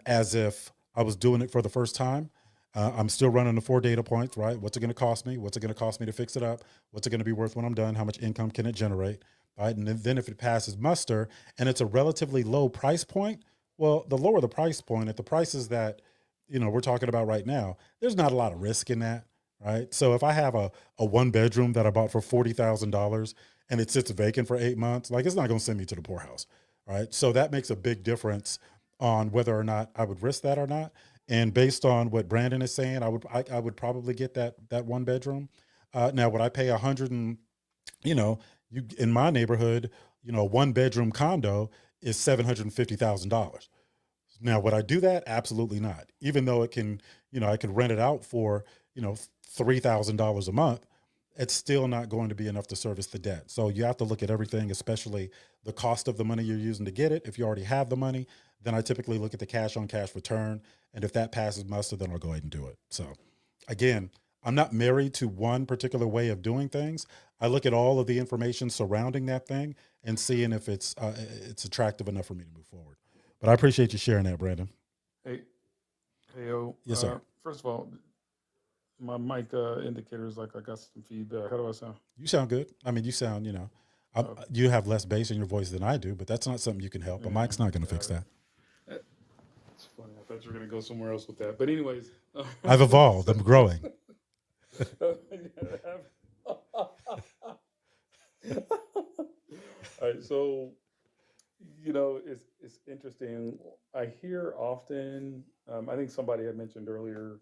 as if I was doing it for the first time. I'm still running the 4 data points, right? What's it going to cost me? What's it going to cost me to fix it up? What's it going to be worth when I'm done? How much income can it generate? Right. And then if it passes muster and it's a relatively low price point, well, the lower the price point at the prices that, we're talking about right now, there's not a lot of risk in that. Right. So if I have a one bedroom that I bought for $40,000 and it sits vacant for 8 months, like it's not going to send me to the poorhouse. Right. So that makes a big difference on whether or not I would risk that or not. And based on what Brandon is saying, I would probably get that one bedroom. Now, would I pay 100 and you in my neighborhood, a one bedroom condo is $750,000. Now, would I do that? Absolutely not. Even though I could rent it out for $3,000 a month, it's still not going to be enough to service the debt. So you have to look at everything, especially the cost of the money you're using to get it. If you already have the money, then I typically look at the cash on cash return. And if that passes muster, then I'll go ahead and do it. So again, I'm not married to one particular way of doing things. I look at all of the information surrounding that thing and seeing if it's attractive enough for me to move forward. But I appreciate you sharing that, Brandon. Hey, hey, yo. Yes, sir. First of all, my mic indicator is like I got some feedback. How do I sound? You sound good. I mean, you sound, Okay. you have less bass in your voice than I do, but that's not something you can help. A Yeah, mic's not going to fix got it. that. It's funny. I thought you were gonna go somewhere else with that. But anyways, I've evolved. so, I'm growing. all right. So it's interesting. I hear often. I think somebody had mentioned earlier.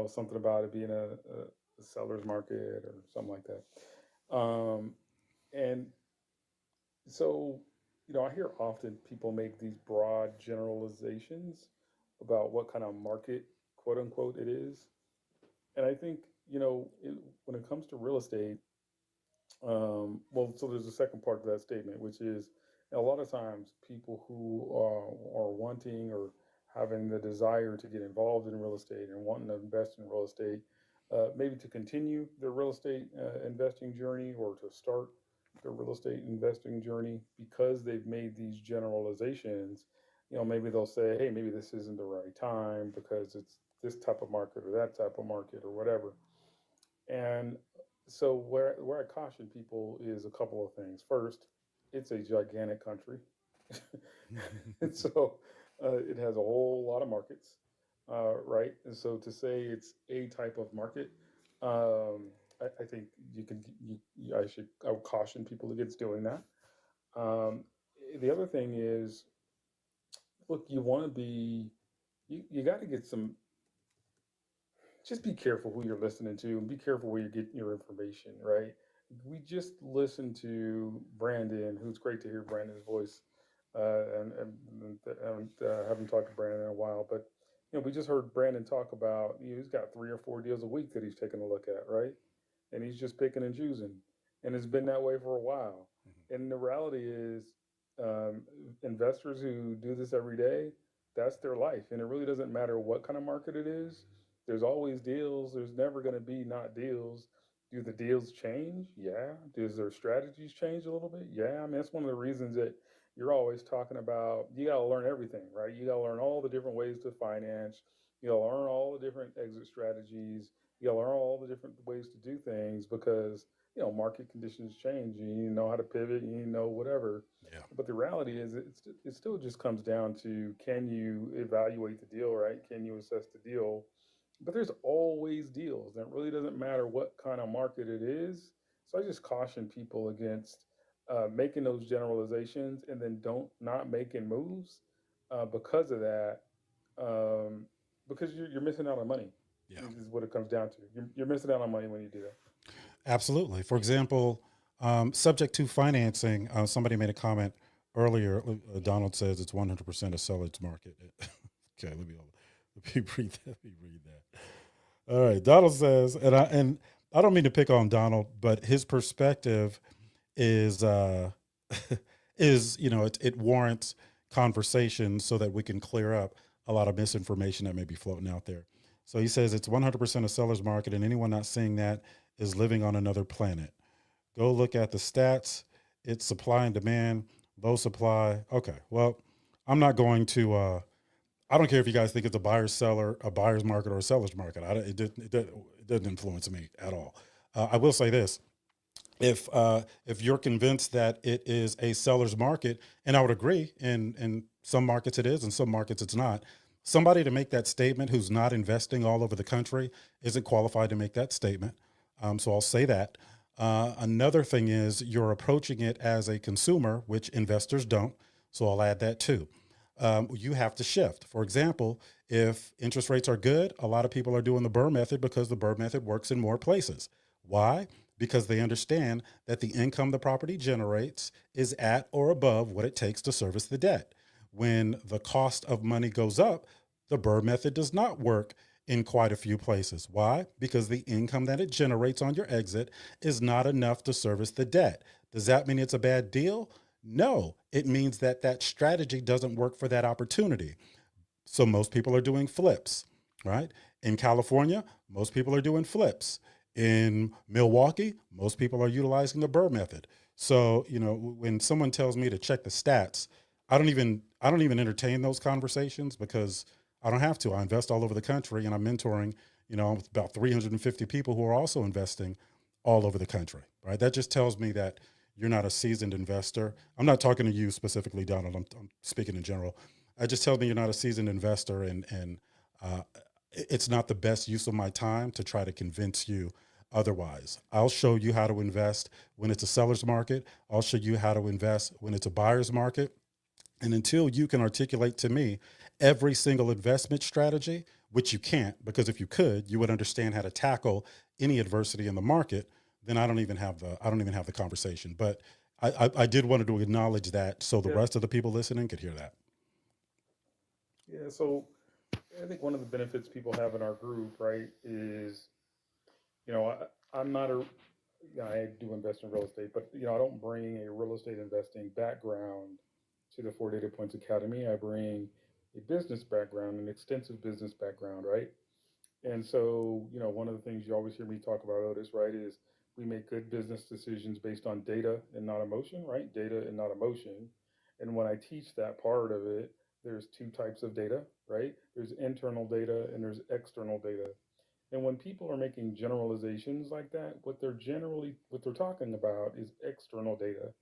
Something about it being a seller's market or something like that. And so, I hear often people make these broad generalizations about what kind of market, quote unquote, it is. And I think, when it comes to real estate, well, so there's a second part to that statement, which is a lot of times people who are wanting or having the desire to get involved in real estate and wanting to invest in real estate, maybe to continue their real estate investing journey or to start their real estate investing journey because they've made these generalizations. Maybe they'll say, hey, maybe this isn't the right time because it's this type of market or that type of market or whatever. And so where I caution people is a couple of things. First, it's a gigantic country, and so it has a whole lot of markets, right? And so to say it's a type of market, I think you can. I would caution people against doing that. Um, the other thing is, look, you want to be, you got to get some just be careful who you're listening to and be careful where you're getting your information, right? We just listened to Brandon, who's great to hear Brandon's voice. Haven't talked to Brandon in a while, but we just heard Brandon talk about he's got 3 or 4 deals a week that he's taking a look at, right? And he's just picking and choosing, and it's been that way for a while. And the reality is, Um, Investors who do this every day, that's their life. And it really doesn't matter what kind of market it is. There's always deals. There's never going to be not deals. Do the deals change? Yeah. Does their strategies change a little bit? Yeah. I mean, that's one of the reasons that you're always talking about you got to learn everything, right? You got to learn all the different ways to finance. You got to learn all the different exit strategies. You got to learn all the different ways to do things because, market conditions change. You need to know how to pivot. You need to know whatever. Yeah. But the reality is, it still just comes down to can you evaluate the deal, right? Can you assess the deal? But there's always deals. And it really doesn't matter what kind of market it is. So I just caution people against making those generalizations and then don't not making moves because of that. Um, because you're missing out on money. Yeah. Is what it comes down to. You're missing out on money when you do that. Absolutely. For example, subject to financing, somebody made a comment earlier. Donald says it's 100% a seller's market. Okay, let me read that. Let me read that. All right, Donald says, and I don't mean to pick on Donald, but his perspective is is it warrants conversation so that we can clear up a lot of misinformation that may be floating out there. So he says it's 100% a seller's market, and anyone not seeing that is living on another planet. Go look at the stats. It's supply and demand, low supply. Okay, well, I'm not going to. I don't care if you guys think it's a buyer's market, or a seller's market. It doesn't influence me at all. I will say this: if you're convinced that it is a seller's market, and I would agree, in some markets it is, in some markets it's not. Somebody to make that statement who's not investing all over the country isn't qualified to make that statement. So I'll say that. Another thing is you're approaching it as a consumer, which investors don't. So I'll add that too. You have to shift. For example, if interest rates are good, a lot of people are doing the Burr method because the Burr method works in more places. Why? Because they understand that the income the property generates is at or above what it takes to service the debt. When the cost of money goes up, the Burr method does not work in quite a few places. Why? Because the income that it generates on your exit is not enough to service the debt. Does that mean it's a bad deal? No, it means that that strategy doesn't work for that opportunity. So most people are doing flips, right? In California, most people are doing flips. In Milwaukee, most people are utilizing the Burr method. So, when someone tells me to check the stats, I don't even entertain those conversations because I don't have to. I invest all over the country, and I'm mentoring, about 350 people who are also investing all over the country, right? That just tells me that you're not a seasoned investor. I'm not talking to you specifically, Donald. I'm speaking in general. It just tells me you're not a seasoned investor, and uh, it's not the best use of my time to try to convince you otherwise. I'll show you how to invest when it's a seller's market. I'll show you how to invest when it's a buyer's market. And until you can articulate to me every single investment strategy, which you can't, because if you could, you would understand how to tackle any adversity in the market. Then I don't even have the conversation. But I did want to acknowledge that so the Yeah, rest of the people listening could hear that. yeah. So I think one of the benefits people have in our group, right, is I'm not a I do invest in real estate, but I don't bring a real estate investing background to the Four Data Points Academy. I bring a business background, an extensive business background, right? And so, one of the things you always hear me talk about, Otis, right, is we make good business decisions based on data and not emotion, right? Data and not emotion. And when I teach that part of it, there's two types of data, right? There's internal data and there's external data. And when people are making generalizations like that, what they're talking about is external data.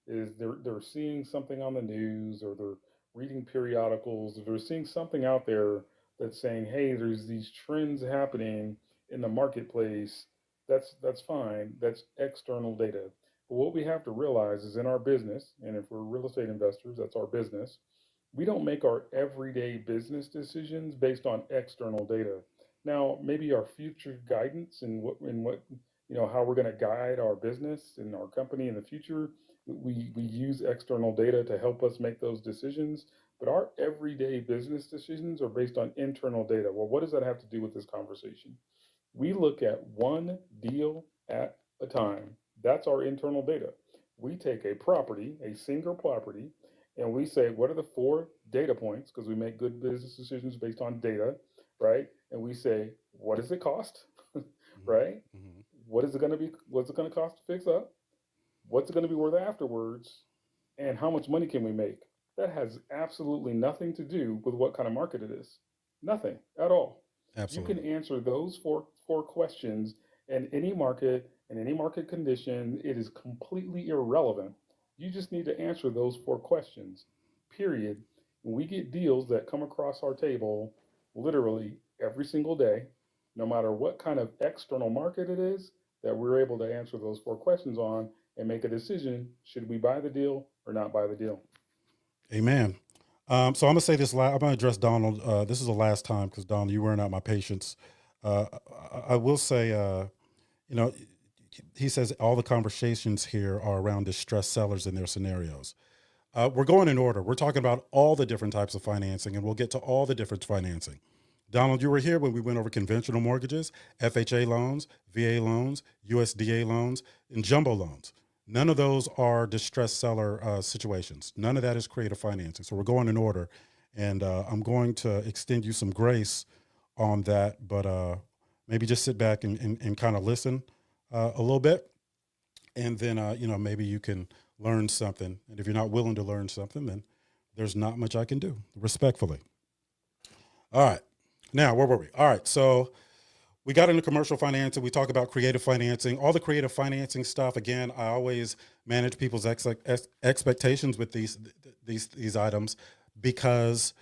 Is they're seeing something on the news, or they're reading periodicals, or they're seeing something out there that's saying, hey, there's these trends happening in the marketplace. That's fine. That's external data. But what we have to realize is in our business, and if we're real estate investors, that's our business, we don't make our everyday business decisions based on external data. Now, maybe our future guidance and what how we're going to guide our business and our company in the future, we use external data to help us make those decisions. But our everyday business decisions are based on internal data. Well, what does that have to do with this conversation? We look at one deal at a time. That's our internal data. We take a property, a single property, and we say, what are the 4 data points? Because we make good business decisions based on data, right? And we say, what does it cost, right? Mm-hmm. What is it going to be? What's it going to cost to fix up? What's it going to be worth afterwards? And how much money can we make? That has absolutely nothing to do with what kind of market it is. Nothing at all. You can Absolutely. answer those four questions in any market, in any market condition. It is completely irrelevant. You just need to answer those 4 questions. Period. When we get deals that come across our table literally every single day, no matter what kind of external market it is, that we're able to answer those 4 questions on and make a decision, should we buy the deal or not buy the deal? Amen. So I'm gonna say this. I'm gonna address Donald. This is the last time because Donald, you wearing out my patience. I will say, you know, he says all the conversations here are around distressed sellers and their scenarios. We're going in order. We're talking about all the different types of financing, and we'll get to all the different financing. Donald, you were here when we went over conventional mortgages, FHA loans, VA loans, USDA loans, and jumbo loans. None of those are distressed seller situations. None of that is creative financing. So we're going in order, and I'm going to extend you some grace on that, but maybe just sit back and kind of listen a little bit, and then maybe you can learn something. And if you're not willing to learn something, then there's not much I can do, respectfully. All right. Now, where were we? All right. So we got into commercial financing. We talk about creative financing, all the creative financing stuff. Again, I always manage people's expectations with these items because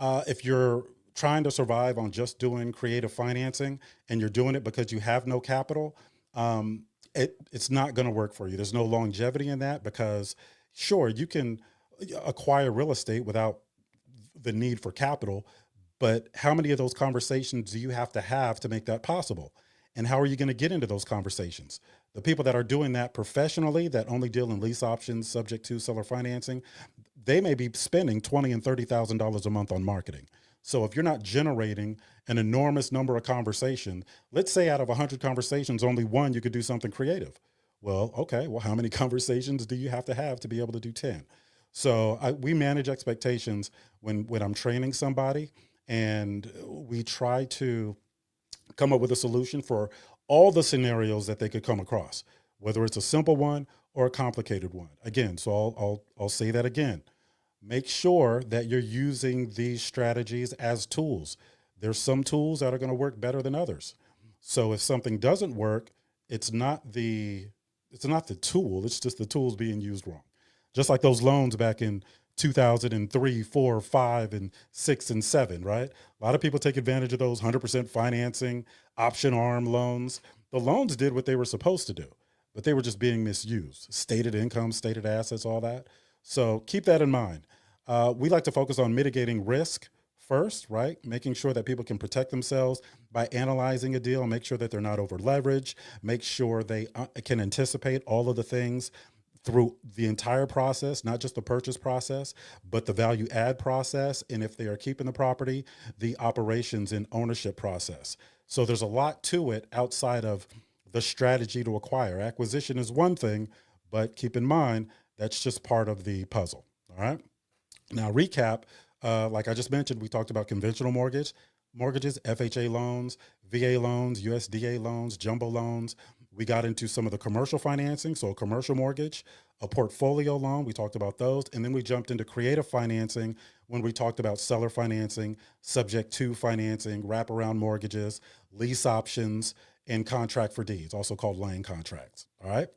if you're trying to survive on just doing creative financing and you're doing it because you have no capital, it's not going to work for you. There's no longevity in that because, sure, you can acquire real estate without the need for capital, but how many of those conversations do you have to make that possible? And how are you going to get into those conversations? The people that are doing that professionally, that only deal in lease options subject to seller financing, they may be spending $20,000 and $30,000 a month on marketing. So if you're not generating an enormous number of conversations, let's say out of 100 conversations, only one you could do something creative. Well, okay, well, how many conversations do you have to be able to do 10? So we manage expectations when I'm training somebody, and we try to come up with a solution for all the scenarios that they could come across, whether it's a simple one or a complicated one. Again, so I'll say that again. Make sure that you're using these strategies as tools. There's some tools that are going to work better than others. So if something doesn't work, it's not the tool, it's just the tools being used wrong. Just like those loans back in 2003, 4, 5, and 6 and 7, right? A lot of people take advantage of those 100% financing, option arm loans. The loans did what they were supposed to do, but they were just being misused. Stated income, stated assets, all that. So keep that in mind. We like to focus on mitigating risk first, right? Making sure that people can protect themselves by analyzing a deal, make sure that they're not over leveraged, make sure they can anticipate all of the things through the entire process, not just the purchase process, but the value add process. And if they are keeping the property, the operations and ownership process. So there's a lot to it outside of the strategy to acquire. Acquisition is one thing, but keep in mind, that's just part of the puzzle. All right. Now, recap, like I just mentioned, we talked about conventional mortgages, FHA loans, VA loans, USDA loans, jumbo loans. We got into some of the commercial financing, so a commercial mortgage, a portfolio loan, we talked about those. And then we jumped into creative financing when we talked about seller financing, subject to financing, wraparound mortgages, lease options, and contract for deeds, also called land contracts. All right.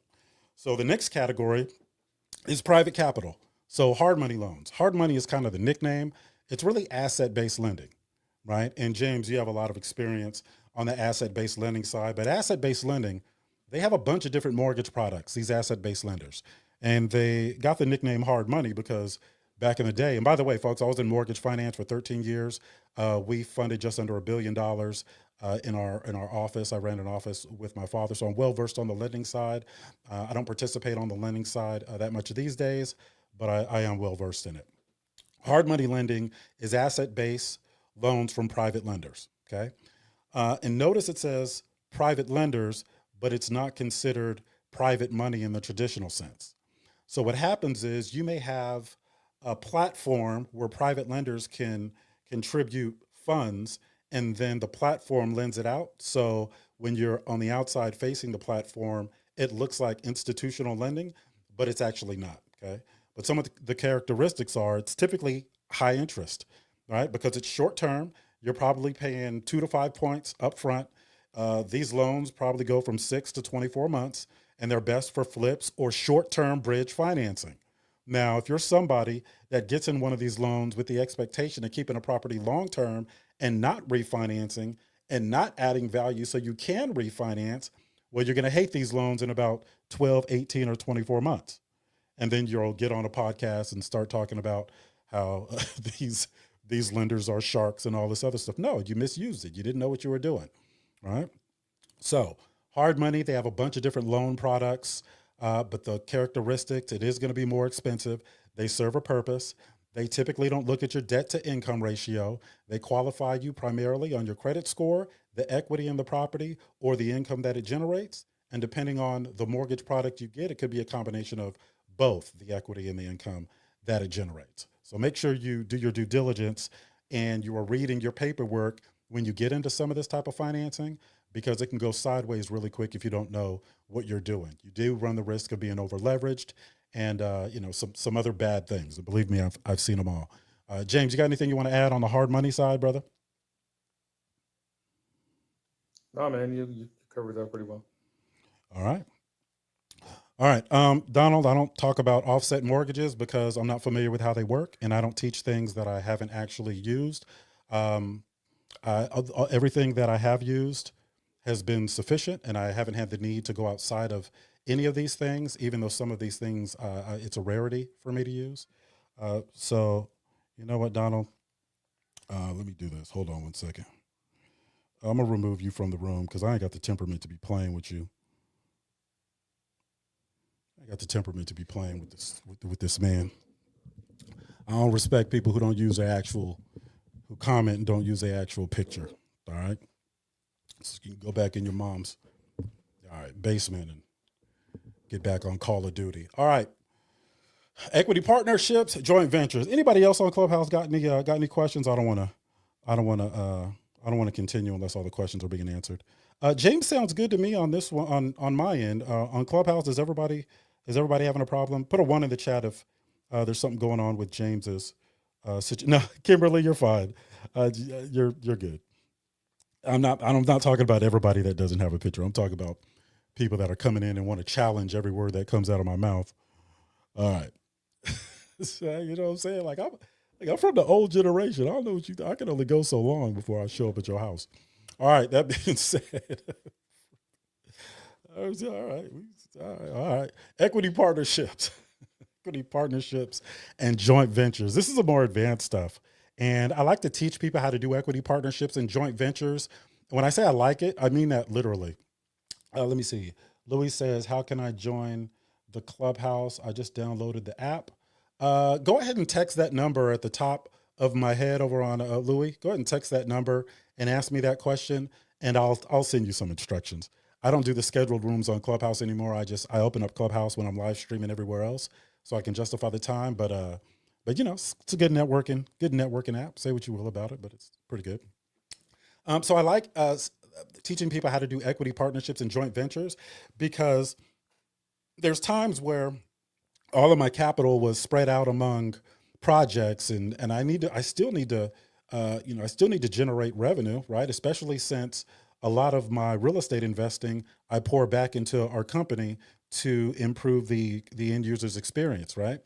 So the next category is private capital. So hard money loans. Hard money is kind of the nickname. It's really asset-based lending, right? And James, you have a lot of experience on the asset-based lending side, but asset-based lending, they have a bunch of different mortgage products, these asset-based lenders. And they got the nickname hard money because back in the day, and by the way, folks, I was in mortgage finance for 13 years. We funded just under $1 billion in our office. I ran an office with my father, so I'm well versed on the lending side. I don't participate on the lending side that much these days, but I am well versed in it. Hard money lending is asset-based loans from private lenders. Okay, and notice it says private lenders, but it's not considered private money in the traditional sense. So what happens is you may have a platform where private lenders can contribute funds, and then the platform lends it out. So when you're on the outside facing the platform, it looks like institutional lending, but it's actually not. Okay. But some of the characteristics are it's typically high interest, right? Because it's short term. You're probably paying 2 to 5 points up front. These loans probably go from 6 to 24 months, and they're best for flips or short term bridge financing. Now, if you're somebody that gets in one of these loans with the expectation of keeping a property long term and not refinancing and not adding value so you can refinance, well, you're going to hate these loans in about 12, 18, or 24 months. And then you'll get on a podcast and start talking about how these lenders are sharks and all this other stuff. No, you misused it. You didn't know what you were doing, right? So hard money, they have a bunch of different loan products, but the characteristics, it is going to be more expensive. They serve a purpose. They typically don't look at your debt to income ratio. They qualify you primarily on your credit score, the equity in the property, or the income that it generates. And depending on the mortgage product you get, it could be a combination of both the equity and the income that it generates. So make sure you do your due diligence and you are reading your paperwork when you get into some of this type of financing, because it can go sideways really quick if you don't know what you're doing. You do run the risk of being over leveraged and some other bad things. Believe me, I've seen them all. James, you got anything you want to add on the hard money side, brother? No, man, you covered that pretty well. All right. All right. Donald, I don't talk about offset mortgages because I'm not familiar with how they work, and I don't teach things that I haven't actually used. Everything that I have used has been sufficient, and I haven't had the need to go outside of any of these things, even though some of these things, it's a rarity for me to use. So, you know what, Donald? Let me do this. Hold on one second. I'm going to remove you from the room because I ain't got the temperament to be playing with you. I got the temperament to be playing with this man. I don't respect people who don't use who comment and don't use their actual picture. All right. So you can go back in your mom's basement and get back on Call of Duty. All right. Equity partnerships, joint ventures. Anybody else on Clubhouse got any questions? I don't want to continue unless all the questions are being answered. James sounds good to me on this one on my end. On Clubhouse, is everybody having a problem? Put a 1 in the chat if there's something going on with James's no, Kimberly, you're fine. You're good. I'm not talking about everybody that doesn't have a picture. I'm talking about people that are coming in and want to challenge every word that comes out of my mouth. All right. So, you know what I'm saying? Like I'm from the old generation. I don't know what I can only go so long before I show up at your house. All right. That being said, all right. Equity partnerships. Equity partnerships and joint ventures. This is the more advanced stuff. And I like to teach people how to do equity partnerships and joint ventures. When I say I like it, I mean that literally. Let me see. Louis says, how can I join the Clubhouse? I just downloaded the app. Go ahead and text that number at the top of my head over on Louis. Go ahead and text that number and ask me that question, and I'll send you some instructions. I don't do the scheduled rooms on Clubhouse anymore. I open up Clubhouse when I'm live streaming everywhere else, so I can justify the time. But it's a good networking app. Say what you will about it, but it's pretty good. So I like teaching people how to do equity partnerships and joint ventures, because there's times where all of my capital was spread out among projects, and I still need to generate revenue, right? Especially since a lot of my real estate investing I pour back into our company to improve the end user's experience, right?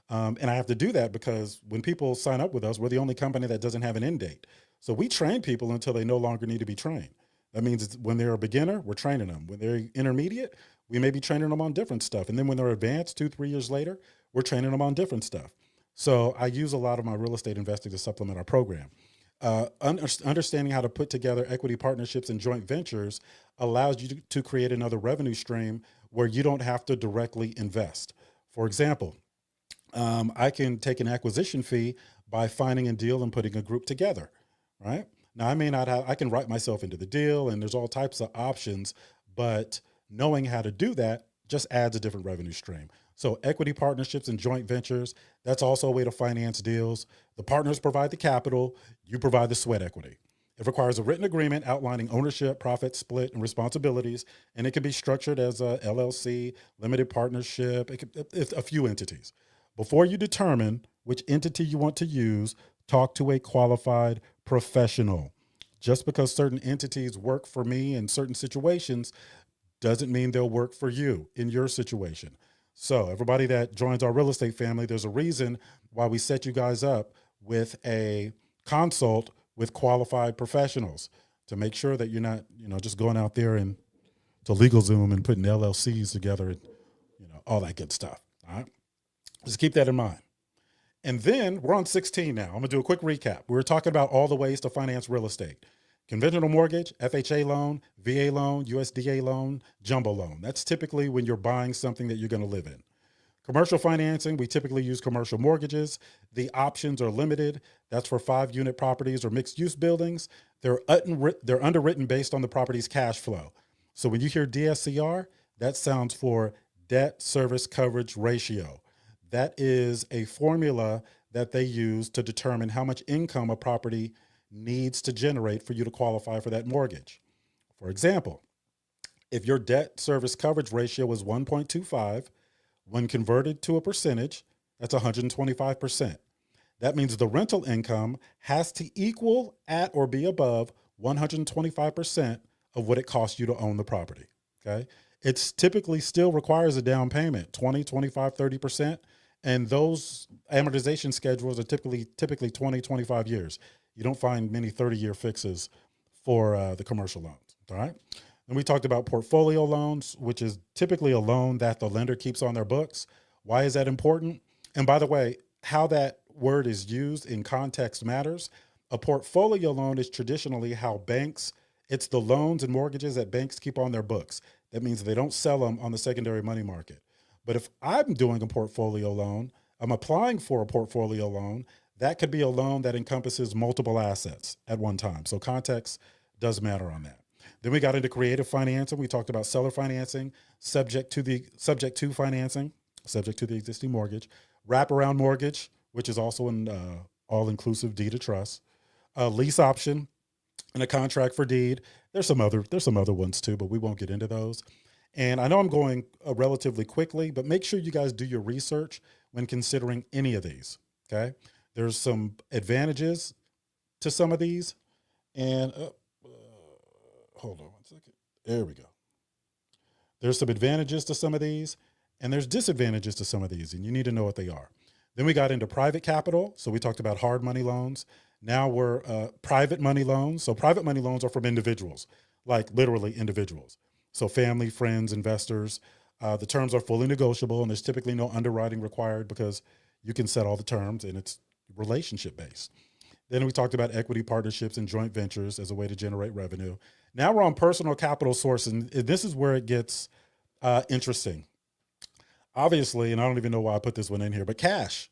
And I have to do that because when people sign up with us, we're the only company that doesn't have an end date. So we train people until they no longer need to be trained. That means when they're a beginner, we're training them. When they're intermediate, we may be training them on different stuff. And then when they're advanced 2-3 years later, we're training them on different stuff. So I use a lot of my real estate investing to supplement our program. Understanding how to put together equity partnerships and joint ventures allows you to create another revenue stream where you don't have to directly invest. For example, I can take an acquisition fee by finding a deal and putting a group together, right? Now, I can write myself into the deal, and there's all types of options, but knowing how to do that just adds a different revenue stream. So equity partnerships and joint ventures, that's also a way to finance deals. The partners provide the capital, you provide the sweat equity. It requires a written agreement outlining ownership, profit split, and responsibilities, and it can be structured as a LLC, limited partnership, a few entities. Before you determine which entity you want to use, talk to a qualified professional. Just because certain entities work for me in certain situations doesn't mean they'll work for you in your situation. So, everybody that joins our real estate family, there's a reason why we set you guys up with a consult with qualified professionals to make sure that you're not, just going out there and to LegalZoom and putting LLCs together and, all that good stuff. All right. Just keep that in mind. And then we're on 16 now. I'm going to do a quick recap. We were talking about all the ways to finance real estate. Conventional mortgage, FHA loan, VA loan, USDA loan, jumbo loan. That's typically when you're buying something that you're going to live in. Commercial financing, we typically use commercial mortgages. The options are limited. That's for 5-unit properties or mixed-use buildings. They're underwritten based on the property's cash flow. So when you hear DSCR, that sounds for debt service coverage ratio. That is a formula that they use to determine how much income a property needs to generate for you to qualify for that mortgage. For example, if your debt service coverage ratio is 1.25, when converted to a percentage, that's 125%. That means the rental income has to equal at or be above 125% of what it costs you to own the property. Okay. It's typically still requires a down payment, 20, 25, 30%. And those amortization schedules are typically 20, 25 years. You don't find many 30-year fixes for the commercial loans. All right. And we talked about portfolio loans, which is typically a loan that the lender keeps on their books. Why is that important? And by the way, how that word is used in context matters. A portfolio loan is traditionally how it's the loans and mortgages that banks keep on their books. That means they don't sell them on the secondary money market. But if I'm doing a portfolio loan, I'm applying for a portfolio loan, that could be a loan that encompasses multiple assets at one time. So context does matter on that. Then we got into creative financing. We talked about seller financing, subject to financing, subject to the existing mortgage, wraparound mortgage, which is also an all-inclusive deed of trust, a lease option, and a contract for deed. There's some other ones too, but we won't get into those. And I know I'm going relatively quickly, but make sure you guys do your research when considering any of these. Okay, there's some advantages to some of these, and hold on one second. There we go. There's some advantages to some of these, and there's disadvantages to some of these, and you need to know what they are. Then we got into private capital. So we talked about hard money loans. Now we're private money loans. So private money loans are from individuals, like literally individuals. So family, friends, investors. The terms are fully negotiable, and there's typically no underwriting required because you can set all the terms, and it's relationship based. Then we talked about equity partnerships and joint ventures as a way to generate revenue. Now we're on personal capital source, and this is where it gets interesting. Obviously, and I don't even know why I put this one in here, but cash,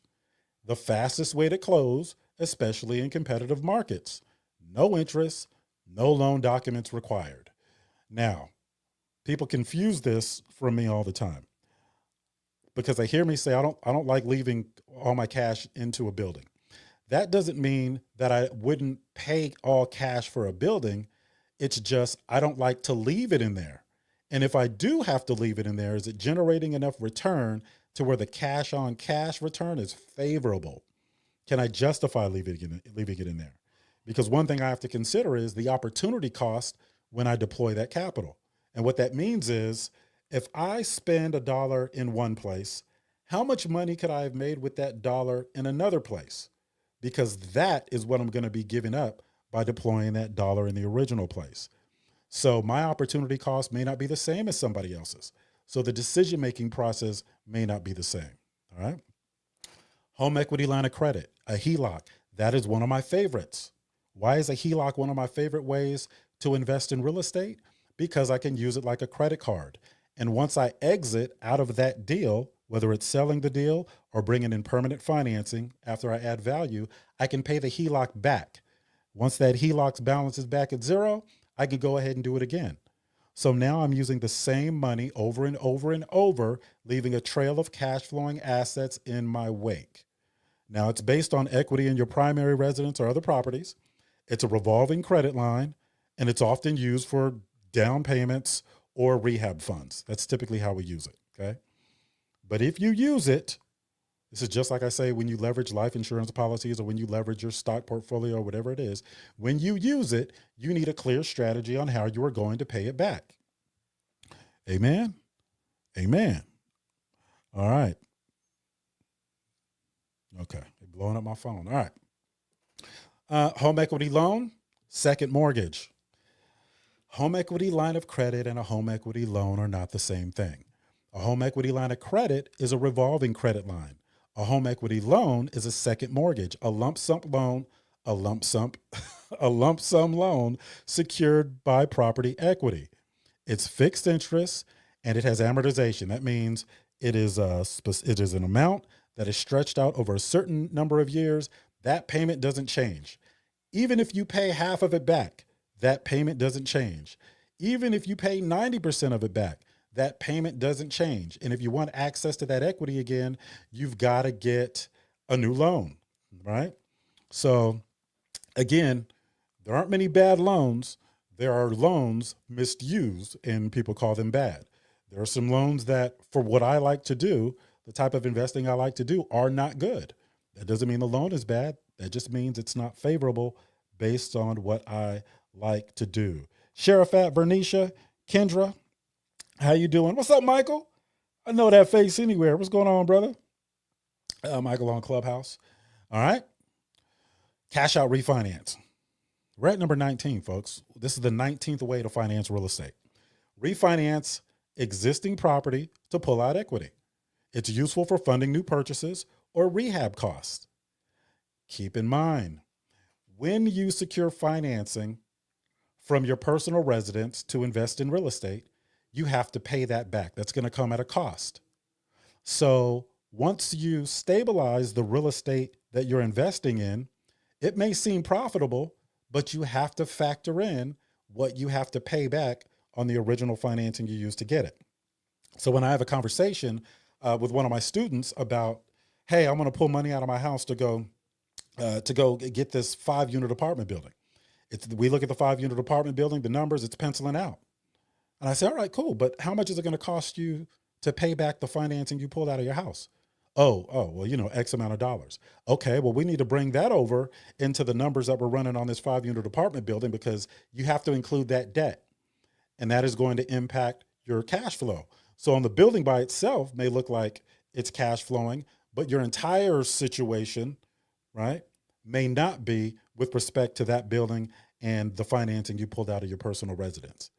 the fastest way to close, especially in competitive markets. No interest, no loan documents required. Now, people confuse this from me all the time because they hear me say, I don't like leaving all my cash into a building. That doesn't mean that I wouldn't pay all cash for a building. It's just, I don't like to leave it in there. And if I do have to leave it in there, is it generating enough return to where the cash on cash return is favorable? Can I justify leaving it in there? Because one thing I have to consider is the opportunity cost when I deploy that capital. And what that means is if I spend $1 in one place, how much money could I have made with that dollar in another place? Because that is what I'm going to be giving up by deploying that dollar in the original place. So my opportunity cost may not be the same as somebody else's. So the decision-making process may not be the same. All right. Home equity line of credit, a HELOC. That is one of my favorites. Why is a HELOC one of my favorite ways to invest in real estate? Because I can use it like a credit card. And once I exit out of that deal, whether it's selling the deal or bringing in permanent financing after I add value, I can pay the HELOC back. Once that HELOC's balance is back at zero, I can go ahead and do it again. So now I'm using the same money over and over and over, leaving a trail of cash flowing assets in my wake. Now it's based on equity in your primary residence or other properties. It's a revolving credit line, and it's often used for down payments or rehab funds. That's typically how we use it. Okay. But if you use it, this is just like I say when you leverage life insurance policies or when you leverage your stock portfolio or whatever it is. When you use it, you need a clear strategy on how you are going to pay it back. Amen. Amen. All right. Okay. Blowing up my phone. All right. Home equity loan, second mortgage. Home equity line of credit and a home equity loan are not the same thing. A home equity line of credit is a revolving credit line. A home equity loan is a second mortgage, a lump sum loan, a lump sum loan secured by property equity. It's fixed interest and it has amortization. That means it is an amount that is stretched out over a certain number of years. That payment doesn't change. Even if you pay half of it back, that payment doesn't change. Even if you pay 90% of it back, that payment doesn't change. And if you want access to that equity again, you've got to get a new loan, right? So again, there aren't many bad loans. There are loans misused and people call them bad. There are some loans that, for what I like to do, the type of investing I like to do, are not good. That doesn't mean the loan is bad. That just means it's not favorable based on what I like to do. Sherifat, Bernicia, Kendra, how you doing? What's up, Michael? I know that face anywhere. What's going on, brother? Michael on Clubhouse. All right. Cash out refinance. We're at number 19, folks. This is the 19th way to finance real estate. Refinance existing property to pull out equity. It's useful for funding new purchases or rehab costs. Keep in mind, when you secure financing from your personal residence to invest in real estate, you have to pay that back. That's going to come at a cost. So once you stabilize the real estate that you're investing in, it may seem profitable, but you have to factor in what you have to pay back on the original financing you used to get it. So when I have a conversation with one of my students about, hey, I'm going to pull money out of my house to go get this 5-unit apartment building. We look at the 5-unit apartment building, the numbers, it's penciling out. And I say, all right, cool. But how much is it going to cost you to pay back the financing you pulled out of your house? Well, X amount of dollars. Okay, well, we need to bring that over into the numbers that we're running on this 5-unit apartment building because you have to include that debt. And that is going to impact your cash flow. So on the building by itself may look like it's cash flowing, but your entire situation, right, may not be with respect to that building and the financing you pulled out of your personal residence.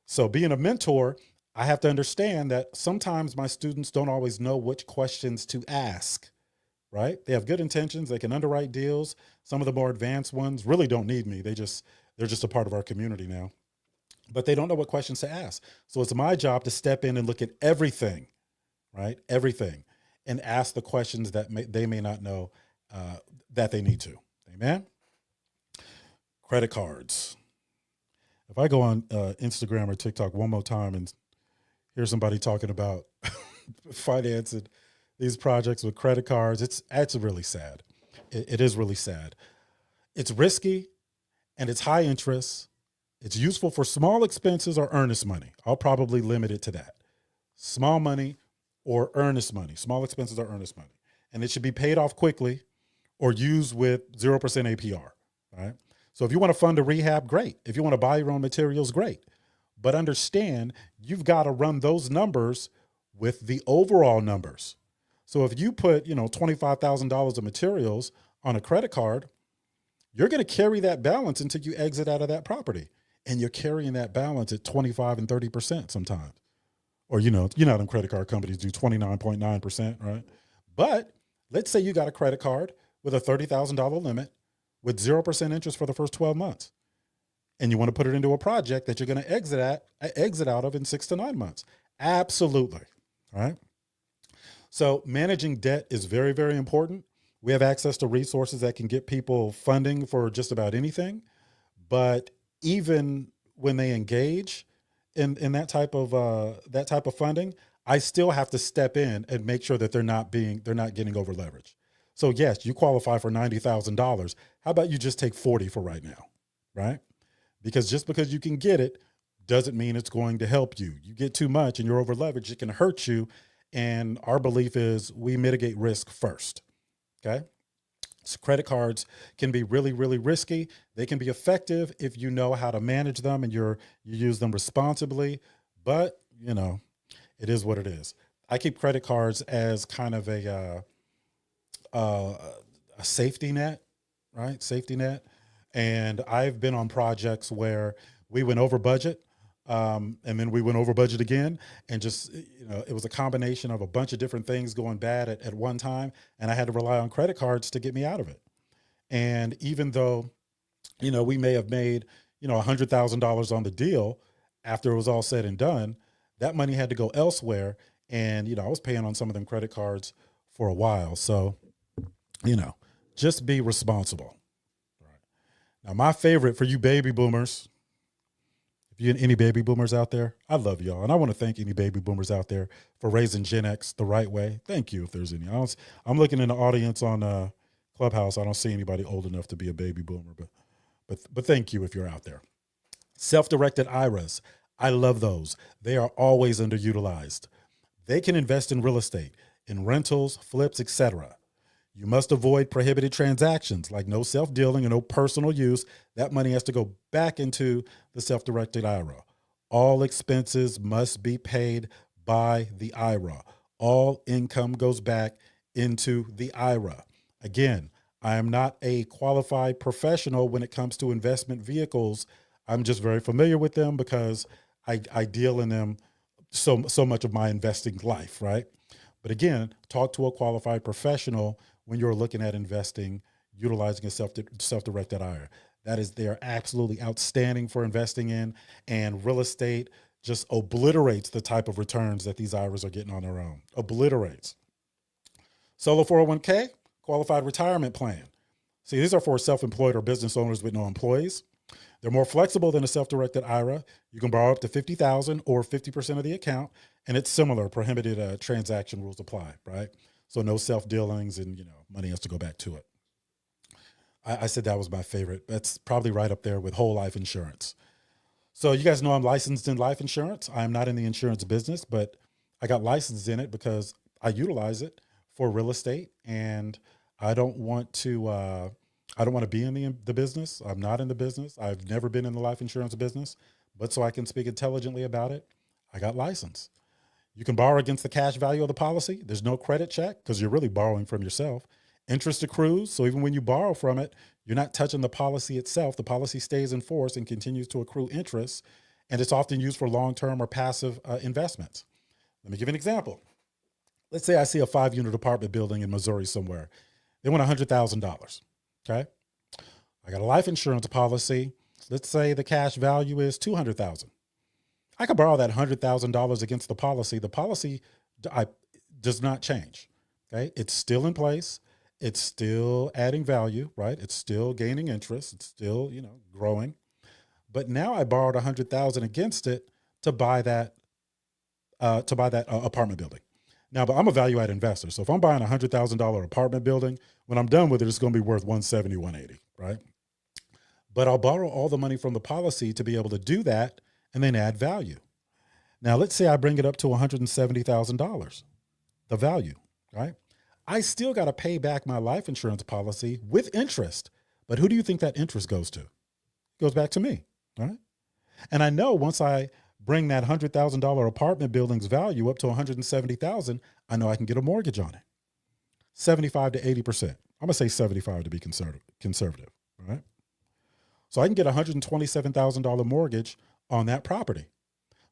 So being a mentor, I have to understand that sometimes my students don't always know which questions to ask, right? They have good intentions. They can underwrite deals. Some of the more advanced ones really don't need me. They're just a part of our community now, but they don't know what questions to ask. So it's my job to step in and look at everything, right? Everything, and ask the questions that they may not know that they need to. Amen. Credit cards. If I go on Instagram or TikTok one more time and hear somebody talking about financing these projects with credit cards, it's really sad. It is really sad. It's risky and it's high interest. It's useful for small expenses or earnest money. I'll probably limit it to that. Small money or earnest money. Small expenses or earnest money. And it should be paid off quickly or used with 0% APR, right? So if you want to fund a rehab, great. If you want to buy your own materials, great. But understand, you've got to run those numbers with the overall numbers. So if you put, $25,000 of materials on a credit card, you're going to carry that balance until you exit out of that property. And you're carrying that balance at 25 and 30% sometimes. Or, them credit card companies do 29.9%, right? But let's say you got a credit card with a $30,000 limit with 0% interest for the first 12 months. And you want to put it into a project that you're going to exit out of in 6 to 9 months. Absolutely. All right. So managing debt is very, very important. We have access to resources that can get people funding for just about anything. But even when they engage, in that type of funding, I still have to step in and make sure that they're not getting over leveraged. So yes, you qualify for $90,000. How about you just take 40 for right now, right? Because just because you can get it doesn't mean it's going to help you. You get too much and you're over leveraged, it can hurt you. And our belief is we mitigate risk first. Okay. So credit cards can be really, really risky. They can be effective if you know how to manage them and you use them responsibly. But it is what it is. I keep credit cards as kind of a safety net, right? Safety net. And I've been on projects where we went over budget, and then we went over budget again, and just it was a combination of a bunch of different things going bad at one time, and I had to rely on credit cards to get me out of it. And even though we may have made $100,000 on the deal after it was all said and done, that money had to go elsewhere, and I was paying on some of them credit cards for a while. So just be responsible. Now, my favorite for you baby boomers, if you any baby boomers out there, I love y'all. And I want to thank any baby boomers out there for raising Gen X the right way. Thank you if there's any. I'm looking in the audience on Clubhouse. I don't see anybody old enough to be a baby boomer, but thank you if you're out there. Self-directed IRAs. I love those. They are always underutilized. They can invest in real estate, in rentals, flips, etc. You must avoid prohibited transactions like no self-dealing and no personal use. That money has to go back into the self-directed IRA. All expenses must be paid by the IRA. All income goes back into the IRA. Again, I am not a qualified professional when it comes to investment vehicles. I'm just very familiar with them because I deal in them so much of my investing life, right? But again, talk to a qualified professional when you're looking at investing, utilizing a self-directed IRA. They are absolutely outstanding for investing in, and real estate just obliterates the type of returns that these IRAs are getting on their own. Obliterates. Solo 401k, qualified retirement plan. See, these are for self-employed or business owners with no employees. They're more flexible than a self-directed IRA. You can borrow up to $50,000 or 50% of the account, and it's similar. Prohibited transaction rules apply, right? So no self-dealings, and money has to go back to it. I said that was my favorite. That's probably right up there with whole life insurance. So you guys know I'm licensed in life insurance. I'm not in the insurance business, but I got licensed in it because I utilize it for real estate, and I don't want to be in the business. I'm not in the business. I've never been in the life insurance business, but so I can speak intelligently about it, I got licensed. You can borrow against the cash value of the policy. There's no credit check because you're really borrowing from yourself. Interest accrues. So even when you borrow from it, you're not touching the policy itself. The policy stays in force and continues to accrue interest. And it's often used for long-term or passive investments. Let me give you an example. Let's say I see a 5-unit apartment building in Missouri somewhere. They want $100,000. Okay. I got a life insurance policy. Let's say the cash value is $200,000. I could borrow that $100,000 against the policy. The policy does not change. Okay. It's still in place. It's still adding value, right? It's still gaining interest. It's still, growing. But now I borrowed $100,000 against it to buy that apartment building. Now, but I'm a value add investor. So if I'm buying a $100,000 apartment building, when I'm done with it, it's going to be worth 170, 180, right? But I'll borrow all the money from the policy to be able to do that and then add value. Now, let's say I bring it up to $170,000, the value, right? I still got to pay back my life insurance policy with interest. But who do you think that interest goes to? It goes back to me, right? And I know once I bring that $100,000 apartment building's value up to $170,000, I know I can get a mortgage on it. 75 to 80%. I'm going to say 75 to be conservative, right? So I can get a $127,000 mortgage on that property.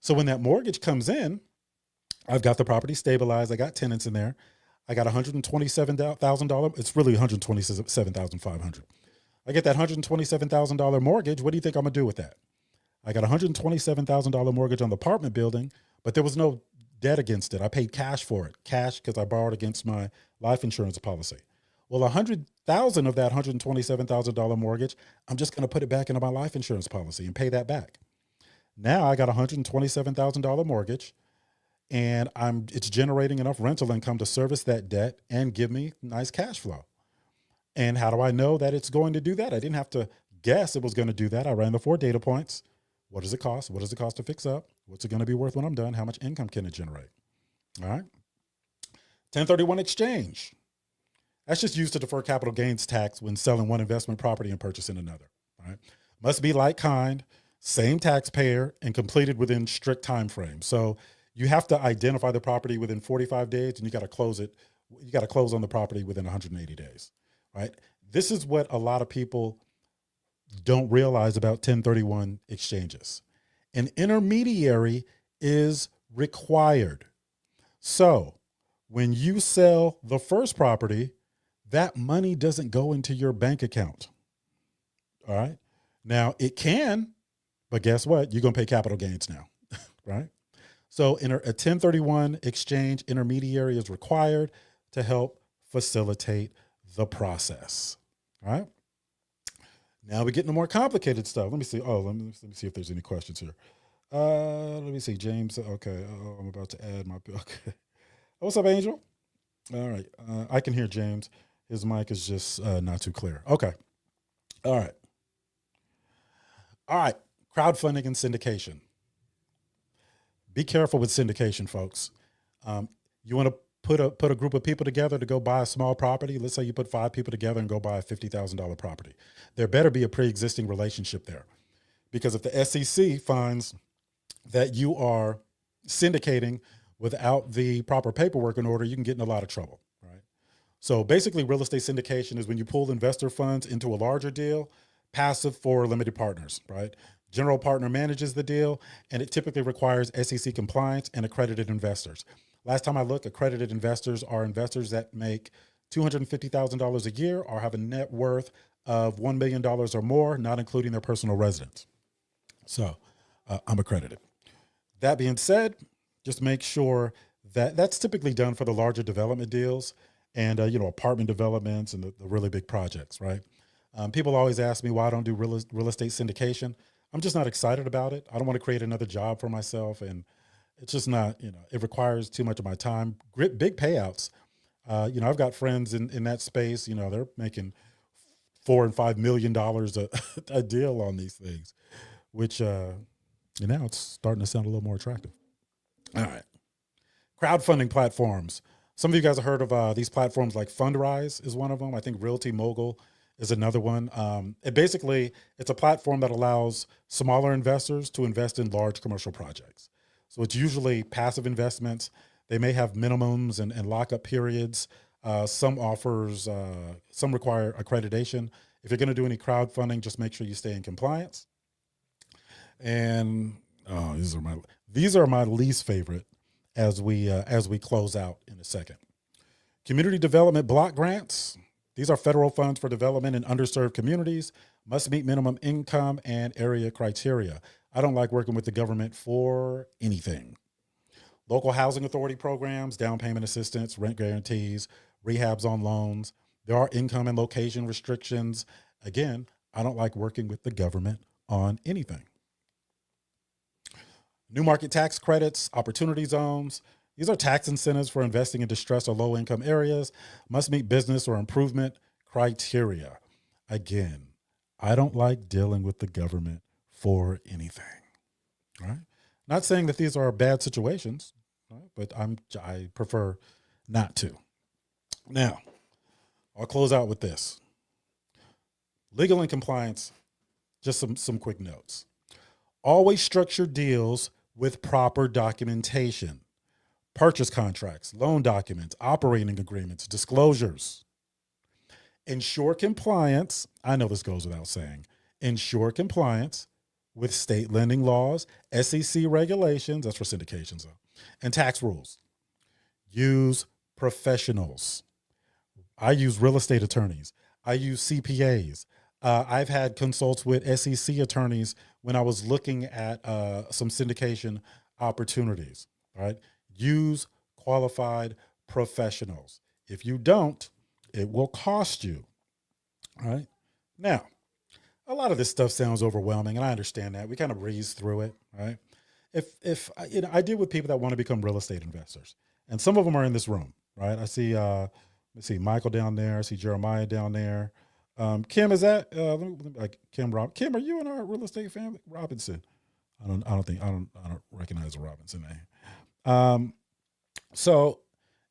So when that mortgage comes in, I've got the property stabilized. I got tenants in there. I got $127,000. It's really $127,500. I get that $127,000 mortgage. What do you think I'm going to do with that? I got a $127,000 mortgage on the apartment building, but there was no debt against it. I paid cash for it, cash because I borrowed against my life insurance policy. Well, $100,000 of that $127,000 mortgage, I'm just going to put it back into my life insurance policy and pay that back. Now I got $127,000 mortgage, and it's generating enough rental income to service that debt and give me nice cash flow. And how do I know that it's going to do that? I didn't have to guess it was going to do that. I ran the 4 data points. What does it cost? What does it cost to fix up? What's it going to be worth when I'm done? How much income can it generate? All right. 1031 exchange. That's just used to defer capital gains tax when selling one investment property and purchasing another. All right. Must be like kind, same taxpayer, and completed within strict time frames. So you have to identify the property within 45 days, and you got to close it. You got to close on the property within 180 days. Right. This is what a lot of people don't realize about 1031 exchanges. An intermediary is required. So when you sell the first property, that money doesn't go into your bank account. All right. Now it can, but guess what? You're going to pay capital gains now. Right. So a 1031 exchange intermediary is required to help facilitate the process. All right. Now we get into more complicated stuff. Let me see. Oh, let me see if there's any questions here. Let me see. James. Okay. Oh, I'm about to add my. Okay. What's up, Angel? All right. I can hear James. His mic is just not too clear. Okay. All right. All right. Crowdfunding and syndication. Be careful with syndication, folks. You want to put a group of people together to go buy a small property. Let's say you put 5 people together and go buy a $50,000 property. There better be a pre-existing relationship there, because if the SEC finds that you are syndicating without the proper paperwork in order, you can get in a lot of trouble, right? So basically, real estate syndication is when you pull investor funds into a larger deal, passive for limited partners, right? General partner manages the deal, and it typically requires SEC compliance and accredited investors. Last time I looked, accredited investors are investors that make $250,000 a year or have a net worth of $1 million or more, not including their personal residence. So I'm accredited. That being said, just make sure that that's typically done for the larger development deals and, apartment developments and the really big projects, right? People always ask me why I don't do real estate syndication. I'm just not excited about it. I don't want to create another job for myself, and it's just not, it requires too much of my time. Big payouts. I've got friends in that space, they're making $4 and $5 million a deal on these things, which, it's starting to sound a little more attractive. All right. Crowdfunding platforms. Some of you guys have heard of these platforms like Fundrise is one of them. I think Realty Mogul is another one. It's a platform that allows smaller investors to invest in large commercial projects. So it's usually passive investments. They may have minimums and lockup periods. Some require accreditation. If you're going to do any crowdfunding, just make sure you stay in compliance. And these are my least favorite as we close out in a second. Community development block grants. These are federal funds for development in underserved communities, must meet minimum income and area criteria. I don't like working with the government for anything. Local housing authority programs, down payment assistance, rent guarantees, rehabs on loans. There are income and location restrictions. Again, I don't like working with the government on anything. New market tax credits, opportunity zones. These are tax incentives for investing in distressed or low income areas, must meet business or improvement criteria. Again, I don't like dealing with the government for anything. All right. Not saying that these are bad situations, right? But I prefer not to. Now, I'll close out with this. Legal and compliance, just some quick notes. Always structure deals with proper documentation. Purchase contracts, loan documents, operating agreements, disclosures. Ensure compliance. I know this goes without saying. Ensure compliance with state lending laws, SEC regulations, that's for syndications, and tax rules. Use professionals. I use real estate attorneys. I use CPAs. I've had consults with SEC attorneys when I was looking at some syndication opportunities. All right. Use qualified professionals. If you don't, it will cost you. All right. Now, a lot of this stuff sounds overwhelming, and I understand that. We kind of breeze through it, right? If I deal with people that want to become real estate investors, and some of them are in this room, right? I see let's see, Michael down there. I see Jeremiah down there. Kim, is that like Kim? Kim, are you in our real estate family? Robinson. I don't recognize a Robinson name. So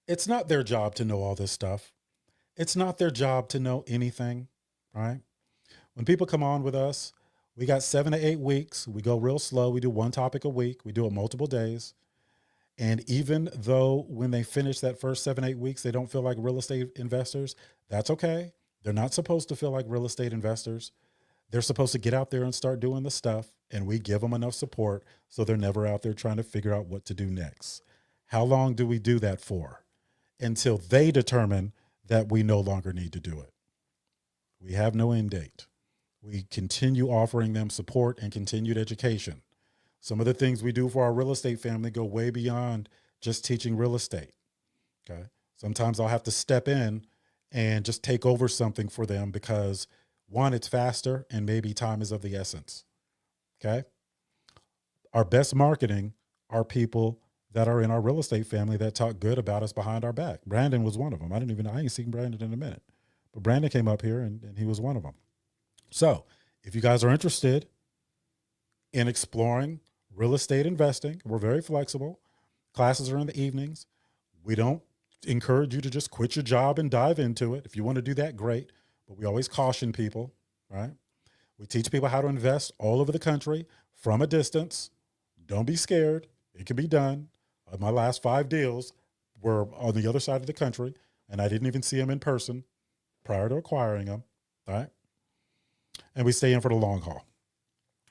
it's not their job to know all this stuff. It's not their job to know anything, right? When people come on with us, we got 7 to 8 weeks. We go real slow. We do one topic a week. We do it multiple days. And even though when they finish that first 7, 8 weeks, they don't feel like real estate investors, that's okay. They're not supposed to feel like real estate investors. They're supposed to get out there and start doing the stuff, and we give them enough support so they're never out there trying to figure out what to do next. How long do we do that for? Until they determine that we no longer need to do it. We have no end date. We continue offering them support and continued education. Some of the things we do for our real estate family go way beyond just teaching real estate. Okay. Sometimes I'll have to step in and just take over something for them because one, it's faster and maybe time is of the essence. Okay. Our best marketing are people that are in our real estate family that talk good about us behind our back. Brandon was one of them. I ain't seen Brandon in a minute, but Brandon came up here and he was one of them. So if you guys are interested in exploring real estate investing, we're very flexible. Classes are in the evenings. We don't encourage you to just quit your job and dive into it. If you want to do that, great. But we always caution people, right? We teach people how to invest all over the country from a distance. Don't be scared. It can be done. My last 5 deals were on the other side of the country, and I didn't even see them in person prior to acquiring them, all right? And we stay in for the long haul,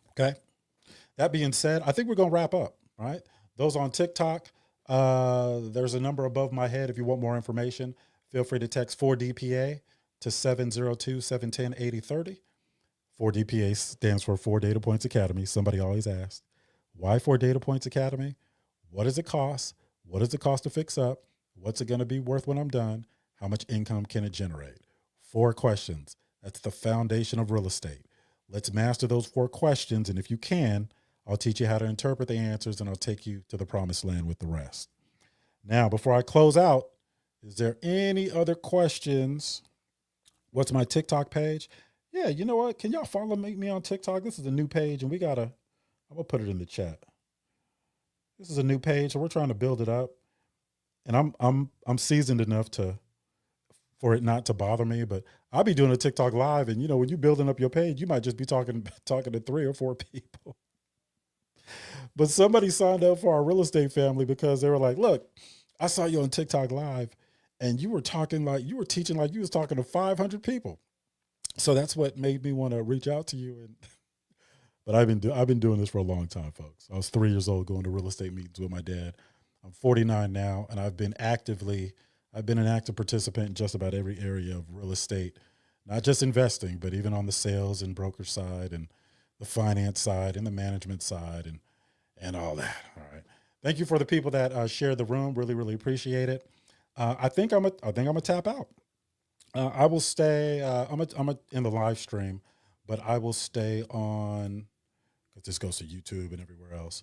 okay? That being said, I think we're going to wrap up, right? Those on TikTok, there's a number above my head. If you want more information, feel free to text 4DPA to 702-710-8030. 4DPA stands for 4 Data Points Academy. Somebody always asks, why 4 Data Points Academy? What does it cost? What does it cost to fix up? What's it going to be worth when I'm done? How much income can it generate? 4 questions. That's the foundation of real estate. Let's master those 4 questions. And if you can, I'll teach you how to interpret the answers and I'll take you to the promised land with the rest. Now, before I close out, is there any other questions? What's my TikTok page? Yeah, you know what? Can y'all follow me on TikTok? This is a new page and I'm going to put it in the chat. This is a new page, so we're trying to build it up. And I'm seasoned enough for it not to bother me, but I'll be doing a TikTok live. And when you're building up your page, you might just be talking to 3 or 4 people. But somebody signed up for our real estate family because they were like, look, I saw you on TikTok live and you were teaching like you was talking to 500 people. So that's what made me want to reach out to you. But I've been doing this for a long time, folks. I was 3 years old going to real estate meetings with my dad. I'm 49 now, and I've been an active participant in just about every area of real estate, not just investing, but even on the sales and broker side and the finance side and the management side and all that. All right. Thank you for the people that shared the room. Really, really appreciate it. I think I'm gonna tap out. I will stay. I'm in the live stream, but I will stay on because this goes to YouTube and everywhere else.